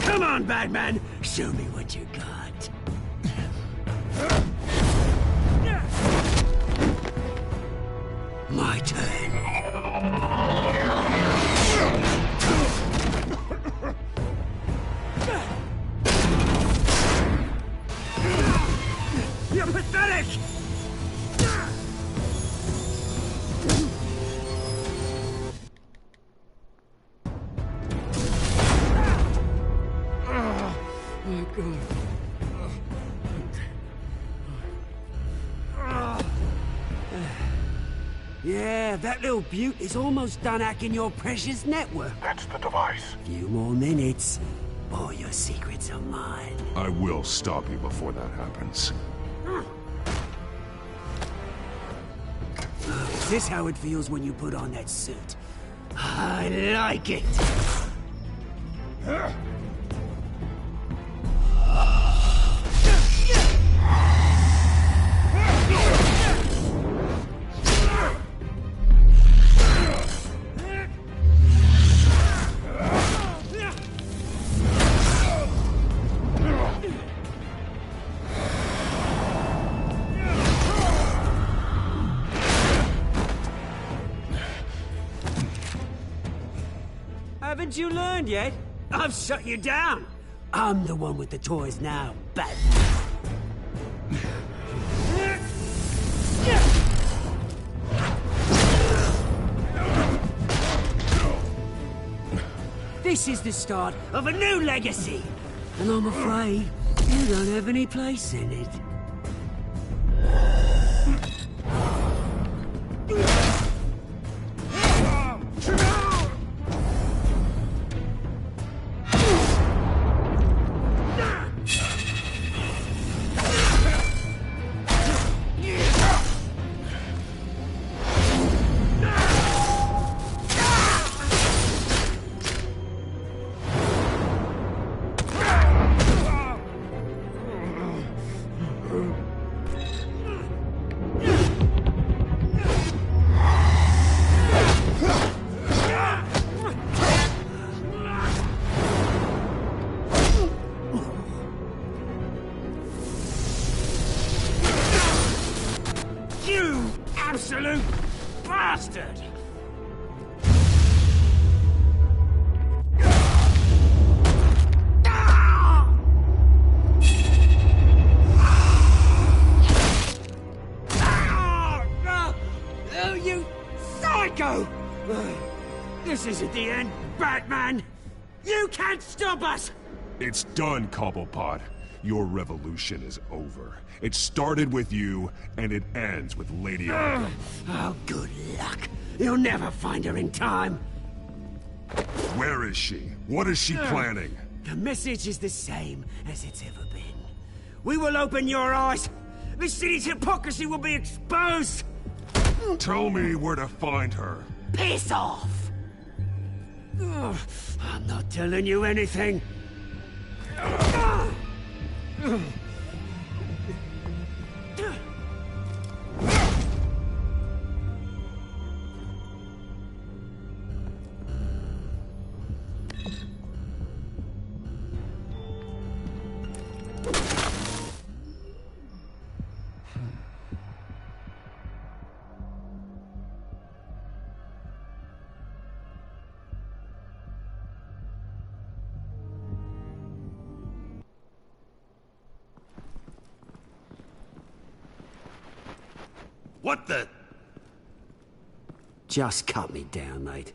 Come on, Batman! Show me what you got. My turn. You're pathetic! My God. Yeah, that little beaut is almost done hacking your precious network. That's the device. Few more minutes, all your secrets are mine. I will stop you before that happens. Is this how it feels when you put on that suit? I like it! Haven't you learned yet? I've shut you down. I'm the one with the toys now, Batman. This is the start of a new legacy, and I'm afraid you don't have any place in it. You absolute bastard! Oh, you psycho! This isn't the end, Batman! You can't stop us! It's done, Cobblepot. Your revolution is over. It started with you, and it ends with Lady Arkham. Oh, good luck. You'll never find her in time. Where is she? What is she planning? The message is the same as it's ever been. We will open your eyes. The city's hypocrisy will be exposed. Tell me where to find her. Piss off! I'm not telling you anything. What the? Just cut me down, mate.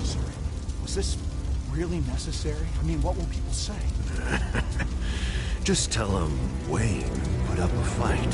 Sorry, was this really necessary? I mean, what will people say? Just tell him Wayne put up a fight.